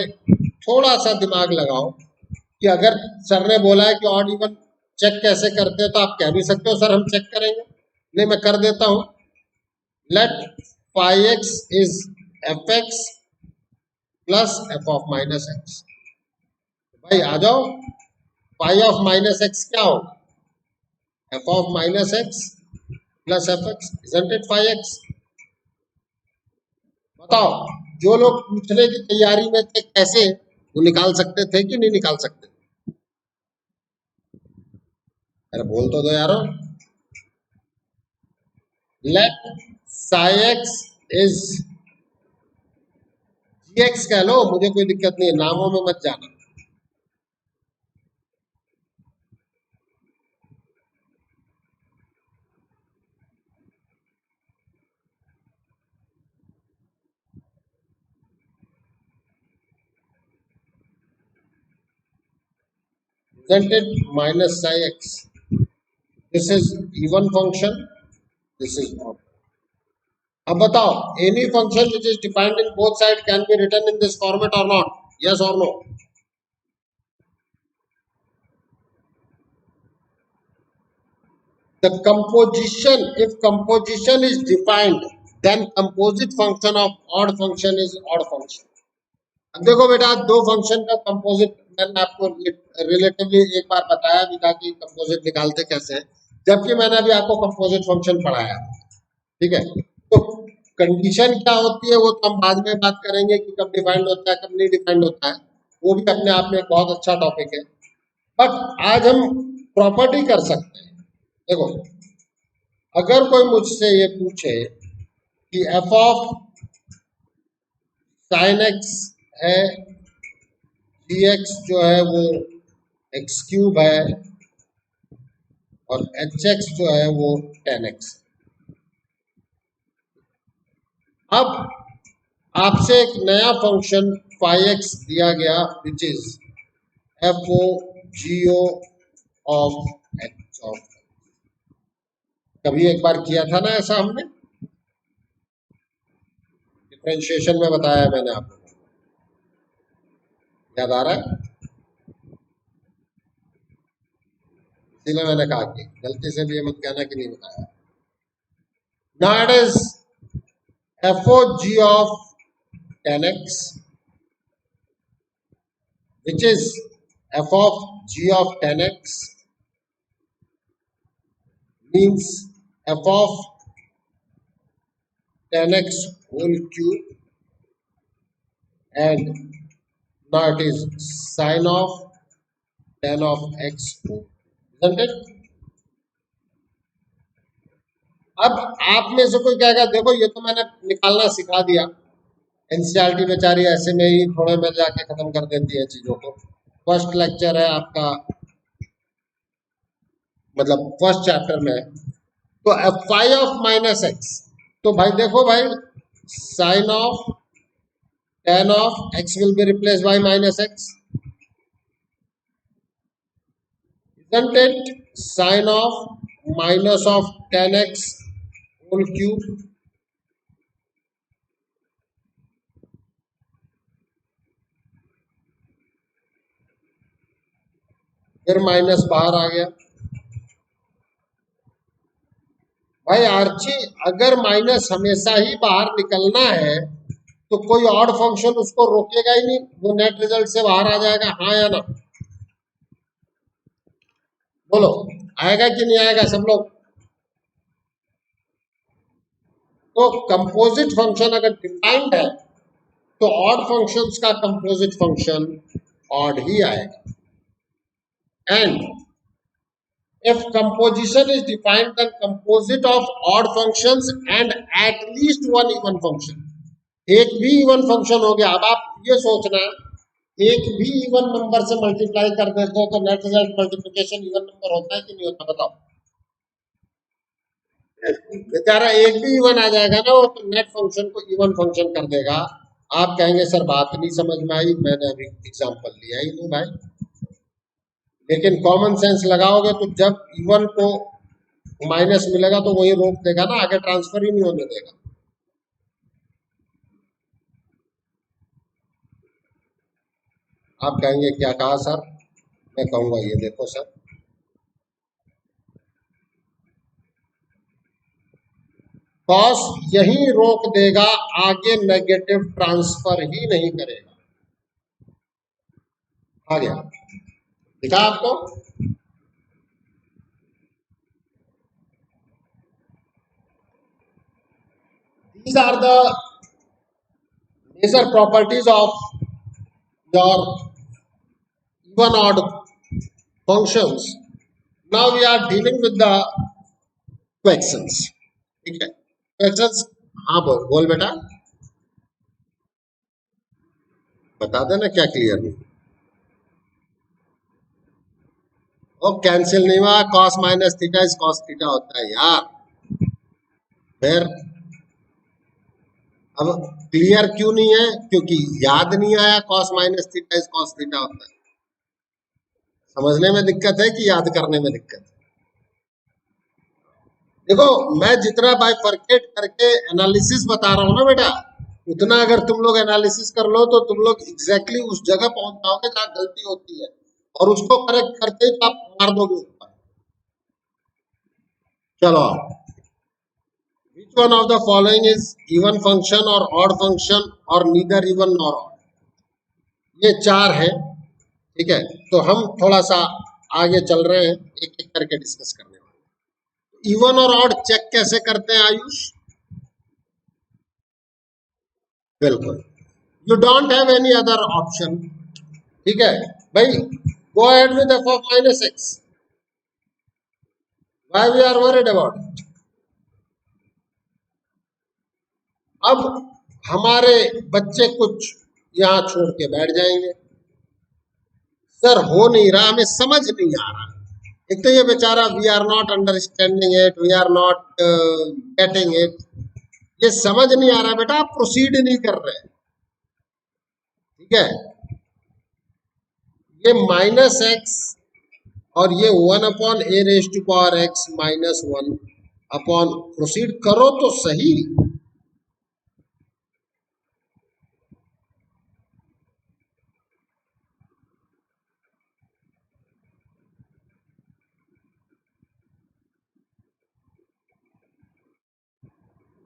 थोड़ा सा दिमाग लगाओ कि अगर सर ने बोला है कि ऑड इवन चेक कैसे करते हैं तो आप कह भी सकते हो सर हम चेक करेंगे। नहीं, मैं कर देता हूं। Let phi x is f x plus f of minus x. भाई आ जाओ, फाई ऑफ माइनस एक्स क्या हो? F of minus x plus f x, isn't it phi x? बताओ, जो लोग पूछने की तैयारी में थे कैसे वो निकाल सकते थे कि नहीं निकाल सकते? अरे बोल तो दो यारो। Let psi x is g x कह लो, मुझे कोई दिक्कत नहीं है, नामों में मत जाना। Isn't it minus psi x? This is even function, this is odd। अब बताओ, any function which is defined in both sides can be written in this format or not? Yes or no? The composition, if composition is defined, then composite function of odd function is odd function। अब देखो बेटा, दो फंक्शन का कंपोजिट मैंने आपको रिलेटिवली एक बार बताया भी था कि कंपोजिट निकालते कैसे हैं, जबकि मैंने अभी आपको कंपोजिट फंक्शन पढ़ाया। ठीक है, तो कंडीशन क्या होती है वो तो हम बाद में बात करेंगे कि कब डिफाइंड होता है कब नहीं डिफाइंड होता है, वो भी अपने आप में एक बहुत अच्छा टॉपिक है। बट आज हम प्रॉपर्टी कर सकते हैं। देखो, अगर कोई मुझसे ये पूछे कि एफ ऑफ साइन एक्स है, जी एक्स जो है वो एक्स क्यूब है, और एच एक्स जो है वो 10x। अब आपसे एक नया फंक्शन फाई एक्स दिया गया which is f o g o of x of, कभी एक बार किया था ना ऐसा हमने, डिफरेंशिएशन में बताया मैंने आपको, याद आ रहा है? इसीलिए मैंने कहा कि गलती से भी ये मत कहना कि नहीं बताया। Now it is f o g of 10x which is f of g of 10x means f of 10x whole cube, and now it is sine of 10 of x cube, isn't it? अब आप में से कोई कहेगा देखो ये तो मैंने निकालना सिखा दिया, एनसीईआरटी बेचारी ऐसे में ही थोड़े में जाके खत्म कर देती है चीजों को। फर्स्ट लेक्चर है आपका, मतलब फर्स्ट चैप्टर में, तो फाई ऑफ माइनस एक्स, तो भाई देखो भाई, sign of 10 of x will be replaced by minus x, isn't it? Sine of minus of 10x whole cube, फिर माइनस बाहर आ गया। भाई आर्ची, अगर माइनस हमेशा ही बाहर निकलना है तो कोई और फंक्शन उसको रोकेगा ही नहीं, वो नेट रिजल्ट से बाहर आ जाएगा, हाँ या ना? बोलो, आएगा कि नहीं आएगा सब लोग? तो कंपोजिट फंक्शन अगर डिफाइंड है तो ऑड फंक्शंस का कंपोजिट फंक्शन ऑड ही आएगा। And if composition is defined, then composite of odd functions and at least one even function, एक भी इवन फंक्शन हो गया। अब आप ये सोचना, एक भी इवन नंबर से मल्टीप्लाई कर देते हो तो net result multiplication even number होता है कि नहीं होता? बताओ। बेचारा एक भी इवन आ जाएगा ना, वो तो नेट फंक्शन को इवन फंक्शन कर देगा। आप कहेंगे सर बात नहीं समझ में आई, मैंने अभी एग्जांपल लिया ही नहीं भाई, लेकिन कॉमन सेंस लगाओगे तो जब इवन को माइनस मिलेगा तो वही रोक देगा ना, आगे ट्रांसफर ही नहीं होने देगा। आप कहेंगे क्या कहा सर? मैं कहूंगा ये देखो सर, कॉस यही रोक देगा, आगे नेगेटिव ट्रांसफर ही नहीं करेगा। आ गया, दिखा आपको? These are the major properties of your even odd functions. Now we are dealing with the questions. ठीक है, questions, हाँ बोल बेटा, बता देना क्या क्लियर नहीं। और कैंसिल नहीं हुआ, cos minus theta is cos theta होता है यार। फिर अब क्लियर क्यों नहीं है? क्योंकि याद नहीं आया cos minus theta is cos theta होता है। समझने में दिक्कत है कि याद करने में दिक्कत है? देखो, मैं जितना बाइफरकेट करके एनालिसिस बता रहा हूं ना बेटा, उतना अगर तुम लोग एनालिसिस कर लो तो तुम लोग एग्जैक्टली उस जगह पहुंच जाओगे जहां गलती होती है, और उसको करेक्ट करते ही आप मार दोगे ऊपर। चलो, which one of the following is even function or odd function or neither even nor odd? ये चार है, ठीक है, तो हम थोड़ा सा आगे चल रहे हैं, एक एक करके डिस्कस करने वाले। इवन और ऑड चेक कैसे करते हैं आयुष? बिल्कुल, you don't have any other option. ठीक है भाई, go ahead with f of minus x, why we are worried about it. अब हमारे बच्चे कुछ यहां छोड़ के बैठ जाएंगे, सर हो नहीं रहा, हमें समझ नहीं आ रहा। एक तो ये बेचारा we are not understanding it, we are not getting it, ये समझ नहीं आ रहा बेटा, आप प्रोसीड नहीं कर रहे। ठीक है, ये माइनस एक्स और ये 1 upon e raise to power x minus 1 upon, proceed करो तो सही।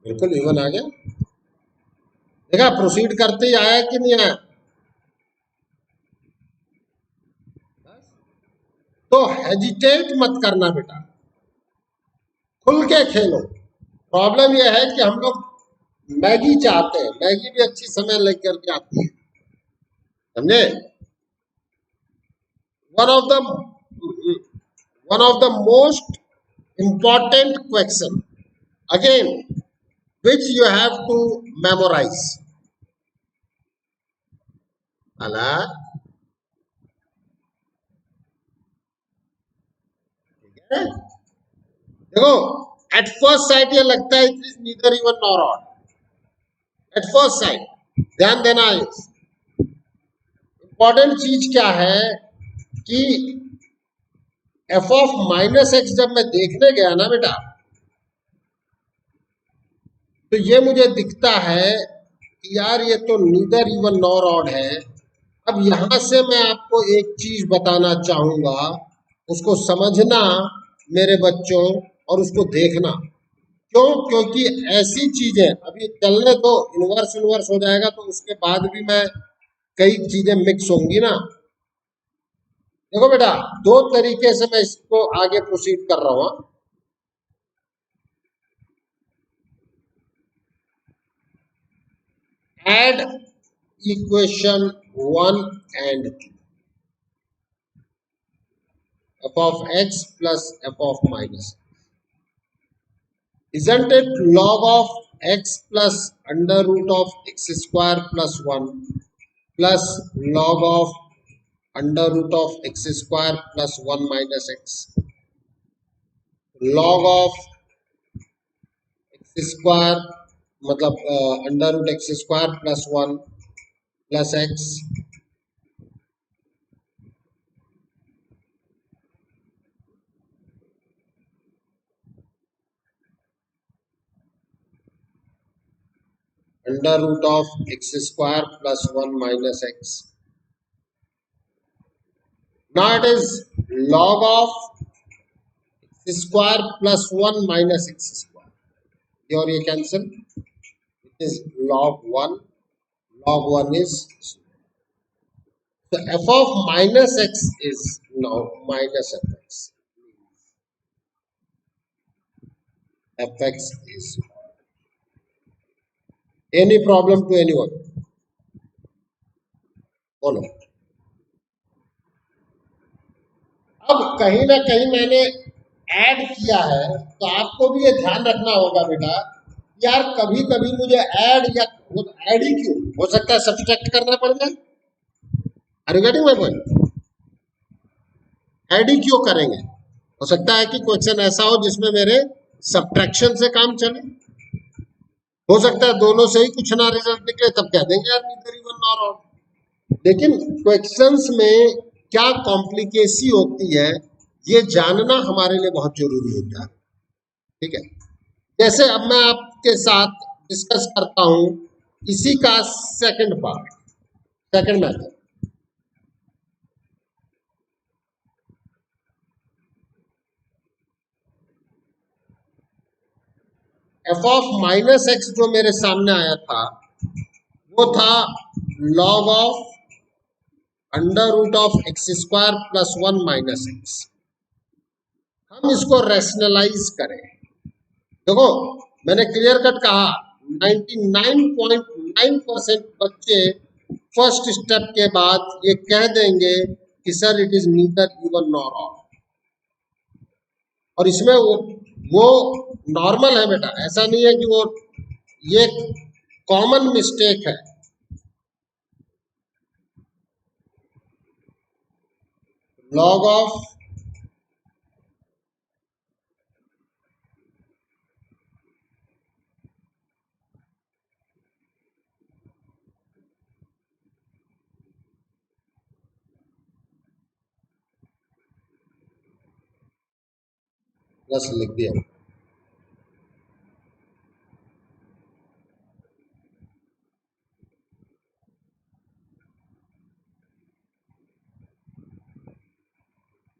बिल्कुल इवन आ गया, देखा प्रोसीड करते ही आया कि नहीं आया? तो हेजिटेट मत करना बेटा, खुल के खेलो। प्रॉब्लम यह है कि हम लोग मैगी चाहते हैं, मैगी भी अच्छी समय लेकर के आती है, समझे? One of the most important question again which you have to memorize. अला देखो, एट फर्स्ट साइट ये लगता है it is neither even nor odd, at first sight. ध्यान देना है, इंपॉर्टेंट चीज क्या है कि एफ ऑफ माइनस एक्स जब मैं देखने गया ना बेटा, तो ये मुझे दिखता है कि यार ये तो नीदर इवन नॉर ऑड है। अब यहां से मैं आपको एक चीज बताना चाहूंगा, उसको समझना मेरे बच्चों और उसको देखना। क्यों? क्योंकि ऐसी चीजें अभी चलने तो इनवर्स इनवर्स हो जाएगा, तो उसके बाद भी मैं कई चीजें मिक्स होंगी ना। देखो बेटा, दो तरीके से मैं इसको आगे प्रोसीड कर रहा हूं। Add equation 1 and 2, f of x plus f of minus, isn't it log of x plus under root of x square plus 1 plus log of under root of x square plus 1 minus x, log of x square मतलब under root x square plus 1 plus x, under root of x square plus 1 minus x. Now it is log of x square plus 1 minus x square, ये और ये cancel, it is log 1, log 1 is, so f of minus x is now minus fx, fx is, any problem to anyone? बोलो। अब कहीं ना कहीं मैंने ऐड किया है, तो आपको भी ये ध्यान रखना होगा बेटा, यार कभी कभी मुझे ऐड या ऐड ही क्यों, हो सकता है सब्सट्रैक्ट करना पड़ जाए। Are you getting my point? Add ही क्यों करेंगे? हो सकता है कि क्वेश्चन ऐसा हो जिसमें मेरे सब्ट्रैक्शन से काम चले, हो सकता है दोनों से ही कुछ ना रिजल्ट निकले, तब कह देंगे यार नीदर इवन नॉर ऑड। लेकिन क्वेश्चंस में क्या कॉम्प्लिकेसी होती है, ये जानना हमारे लिए बहुत जरूरी होता है। ठीक है, जैसे अब मैं आपके साथ डिस्कस करता हूं इसी का second part, second method. F of minus x जो मेरे सामने आया था वो था log of under root of x square plus 1 minus x. हम इसको रैशनलाइज करें, देखो मैंने क्लियर कट कहा 99.9% बच्चे फर्स्ट स्टेप के बाद ये कह देंगे कि sir it is neither even nor odd. और इसमें वो नॉर्मल है बेटा, ऐसा नहीं है कि वो, ये कॉमन मिस्टेक है। लॉग ऑफ प्लस लिख दिया,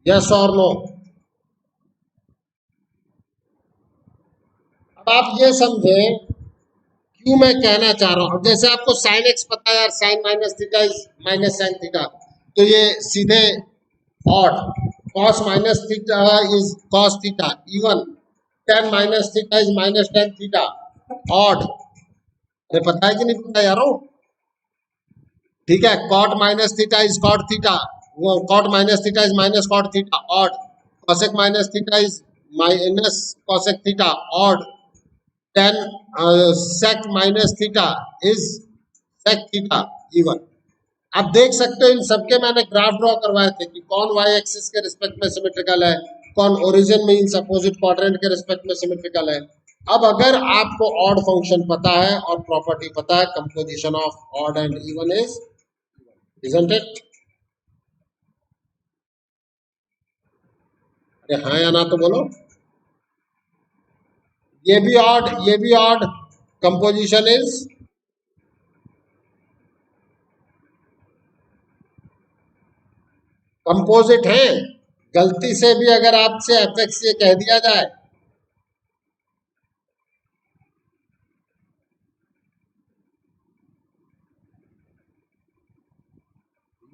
यस और नो। अब आप ये समझे क्यों मैं कहना चाह रहा हूं। जैसे आपको साइन एक्स पता है यार, sine minus theta is minus sine theta, तो ये सीधे odd. Cos minus theta is cos theta even, tan minus theta is minus tan theta odd. अरे पता है कि नहीं पता यारो? ठीक है, cot minus theta is cot theta, वो cot minus theta is minus cot theta odd. Cosec minus theta is minus cosec theta odd. Then sec minus theta is sec theta even. आप देख सकते हो इन सबके मैंने ग्राफ ड्रॉ करवाए थे कि कौन वाई एक्सिस के रिस्पेक्ट में सिमेट्रिकल है, कौन ओरिजिन में इन अपोजिट क्वाड्रेंट के रिस्पेक्ट में सिमेट्रिकल है। अब अगर आपको ऑड फंक्शन पता है और प्रॉपर्टी पता है, composition of odd and even is, isn't it? अरे हाँ या ना तो बोलो। ये भी ऑड, ये भी ऑड, कंपोजिशन इज कंपोजिट है। गलती से भी अगर आपसे एफ एक्स ये कह दिया जाए,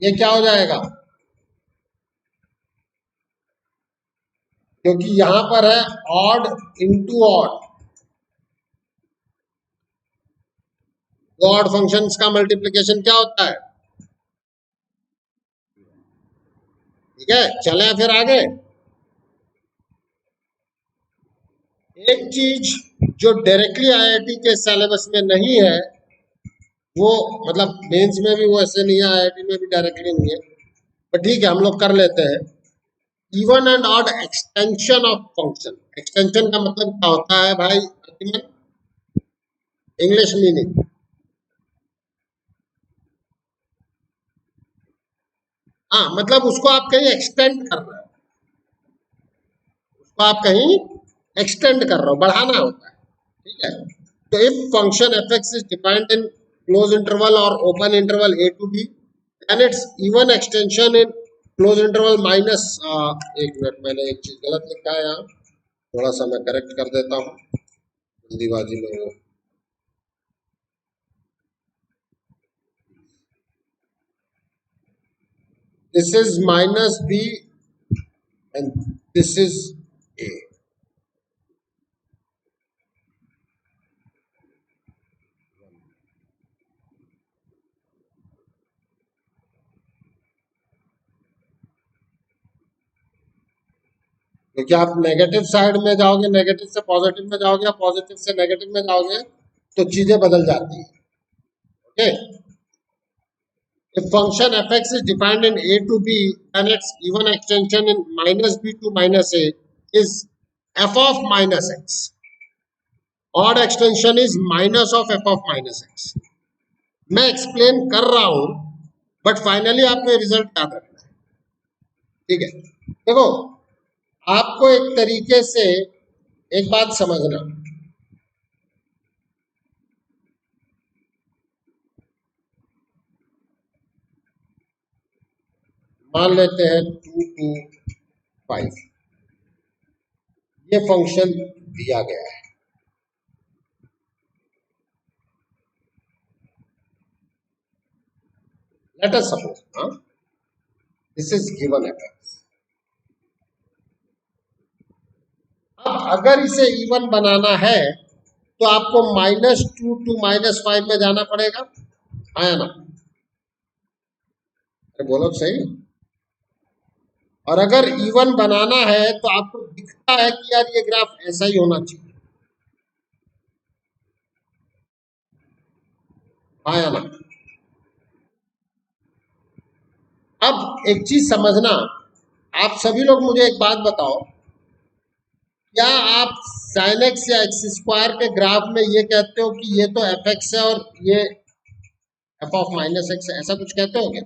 ये क्या हो जाएगा? क्योंकि यहां पर है odd into odd, odd functions का मल्टीप्लिकेशन क्या होता है? ठीक है, चले फिर आगे। एक चीज जो डायरेक्टली आईआईटी के सिलेबस में नहीं है, वो मतलब मेंस में भी वो ऐसे नहीं है, आईआईटी में भी डायरेक्टली नहीं है, पर ठीक है हम लोग कर लेते हैं। Even and odd extension of function. Extension का मतलब क्या होता है भाई? English meaning. हाँ मतलब उसको आप कहीं एक्सटेंड कर रहे हो, उसको आप कहीं एक्सटेंड कर रहे हो, बढ़ाना होता है। ठीक है, तो if function F x is defined in closed interval और open interval A to B, and its even extension in closed interval minus, एक मिनट मैंने एक चीज गलत लिखा है यहाँ, थोड़ा सा मैं करेक्ट कर देता हूँ जल्दीबाजी में वो। This is minus b and this is a. क्योंकि आप नेगेटिव साइड में जाओगे, नेगेटिव से पॉजिटिव में जाओगे, या पॉजिटिव से नेगेटिव में जाओगे, तो चीजें बदल जाती है। Okay, if function fx is defined in a to b, then its even extension in minus b to minus a is f of minus x. Odd extension is minus of f of minus x. मैं एक्सप्लेन कर रहा हूं, बट फाइनली आपको रिजल्ट याद रखना है। ठीक है, देखो आपको एक तरीके से एक बात समझना, मान लेते हैं 2 to 5 ये फंक्शन दिया गया है। लेट अस सपोज, हाँ दिस इज गिवन एफ। अब अगर इसे इवन बनाना है तो आपको -2 to -5 में जाना पड़ेगा, है ना? बोलो सही। और अगर इवन बनाना है तो आपको दिखता है कि यार ये ग्राफ ऐसा ही होना चाहिए, हाँ या ना? अब एक चीज समझना, आप सभी लोग मुझे एक बात बताओ, क्या आप साइन एक्स या एक्स स्क्वायर के ग्राफ में ये कहते हो कि ये तो एफ एक्स है और ये एफ ऑफ -x है, ऐसा कुछ कहते हो क्या?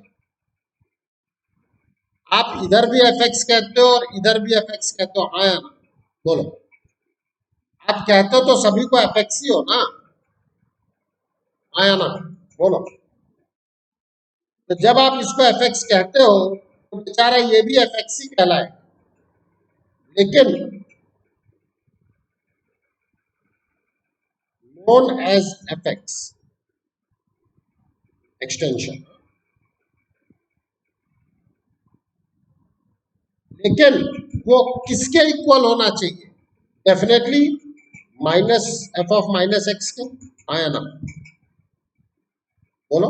आप इधर भी एफ एक्स कहते हो और इधर भी एफ एक्स कहते हो, हाँ या ना? बोलो। आप कहते हो तो सभी को एफ एक्स ही हो ना, हाँ या ना? बोलो। तो जब आप इसको एफ एक्स कहते हो तो बेचारा ये भी एफ एक्स ही कहलाए, लेकिन known as F x extension. लेकिन वो किसके इक्वल होना चाहिए? Definitely minus f of -x के, हाँ या ना? बोलो।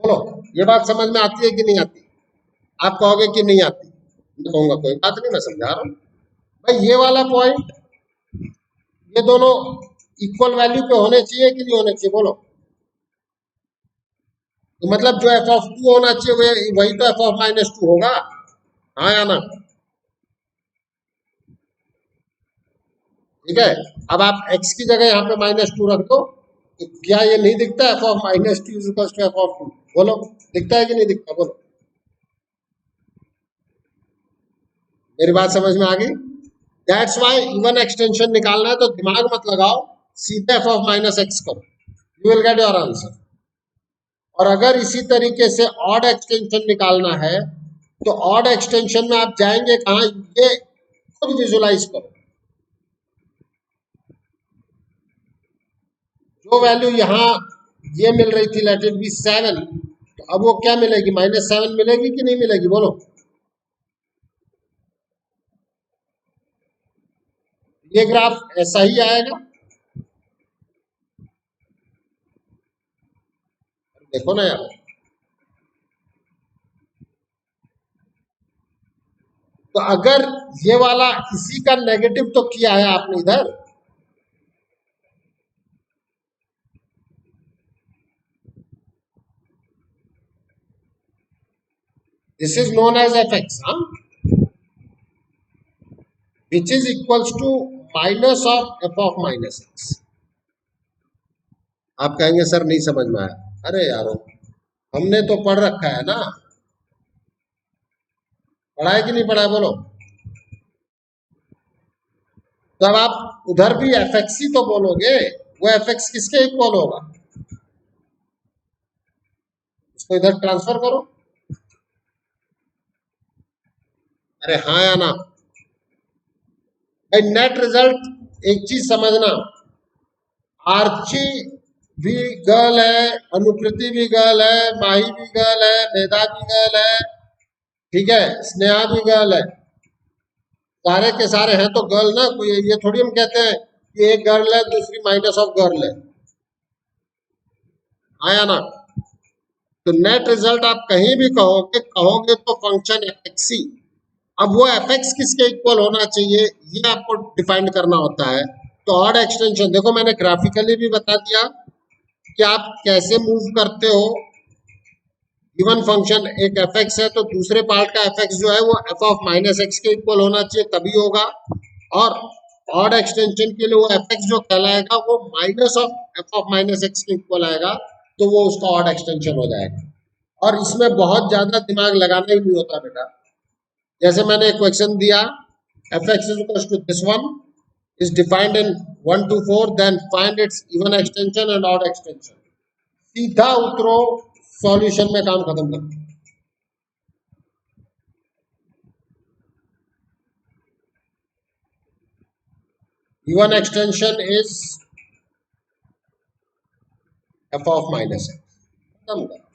बोलो, ये बात समझ में आती है कि नहीं आती? आप कहोगे कि नहीं आती, मैं कहूंगा कोई बात नहीं, मैं समझा रहा हूं। भाई ये वाला पॉइंट, ये दोनों इक्वल वैल्यू पे होने चाहिए कि नहीं होने चाहिए? बोलो। तो मतलब जो एफ ऑफ 2 होना चाहिए वही तो एफ ऑफ -2 होगा, हाँ या ना? ठीक है। अब आप x की जगह यहाँ पे -2 रख दो, तो क्या ये नहीं दिखता f of -2 is equal to f of 2? बोलो, दिखता है कि नहीं दिखता? बोलो। मेरी बात समझ में आ गई? दैट्स वाई इवन एक्सटेंशन निकालना है तो दिमाग मत लगाओ, सीधे एफ ऑफ -x करो, you will get your answer. और अगर इसी तरीके से ऑड एक्सटेंशन निकालना है तो ऑड एक्सटेंशन में आप जाएंगे कहाँ, ये खुद विजुलाइज करो। जो वैल्यू यहाँ ये मिल रही थी, लेट इट बी 7, तो अब वो क्या मिलेगी? -7 मिलेगी कि नहीं मिलेगी? बोलो। ये ग्राफ ऐसा ही आएगा, देखो ना यार। तो अगर ये वाला इसी का नेगेटिव तो किया है आपने इधर, this is known as F X, हाँ, which is equals to minus of F of -x। आप कहेंगे सर नहीं समझ में आया। अरे यारो, हमने तो पढ़ रखा है ना, पढ़ा है कि नहीं पढ़ा है? बोलो। तो अब आप उधर भी एफ एक्स ही तो बोलोगे, वो एफ एक्स किसके इक्वल होगा? उसको इधर ट्रांसफर करो। अरे हाँ या ना? भाई नेट रिजल्ट एक चीज समझना, आर्ची भी गर्ल है, अनुकृति भी गर्ल है, माही भी गर्ल है, मेधा भी गर्ल है, ठीक है, स्नेहा भी गर्ल है, सारे के सारे हैं तो गर्ल ना। कोई ये थोड़ी हम कहते हैं कि एक गर्ल है दूसरी माइनस ऑफ गर्ल है, आया ना? तो नेट रिजल्ट आप कहीं भी कहोगे कहोगे तो फंक्शन एफ एक्स सी। अब वो एफ एक्स किसके इक्वल होना चाहिए ये आपको डिफाइन करना होता है। तो ऑड एक्सटेंशन देखो, मैंने ग्राफिकली भी बता दिया कि आप कैसे मूव करते हो। गिवन फंक्शन एक एफ एक्स है तो दूसरे पार्ट का एफ एक्स जो है वो एफ ऑफ -x के इक्वल होना चाहिए, तभी होगा। और ऑड एक्सटेंशन के लिए वो एफ एक्स जो कहलाएगा वो minus of F of -x के इक्वल आएगा, तो वो उसका ऑड एक्सटेंशन हो जाएगा। और इसमें बहुत ज्यादा दिमाग लगाना ही नहीं होता बेटा। जैसे मैंने एक क्वेश्चन दिया, f x is equal to this one is defined in 1 to 4, then find its even extension and odd extension। सीधा उतरो, सॉल्यूशन में काम खत्म कर। even extension is F of minus x, खत्म कर।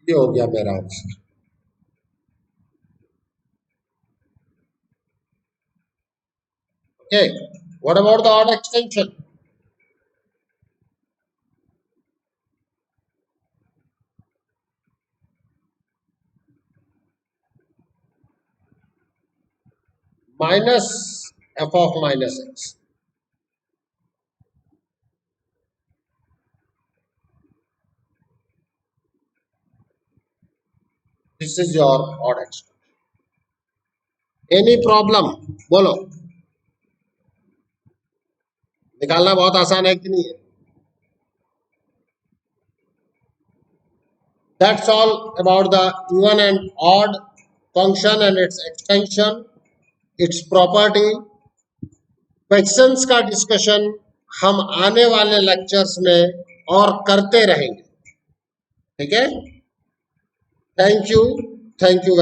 ये हो गया मेरा answer. Okay, what about the odd extension? Minus f of minus x, this is your odd extension. Any problem? बोलो, निकालना बहुत आसान है कि नहीं है? That's all about the even and odd function and its extension, its property. Questions का डिस्कशन हम आने वाले लेक्चर्स में और करते रहेंगे, ठीक है? Thank you, thank you.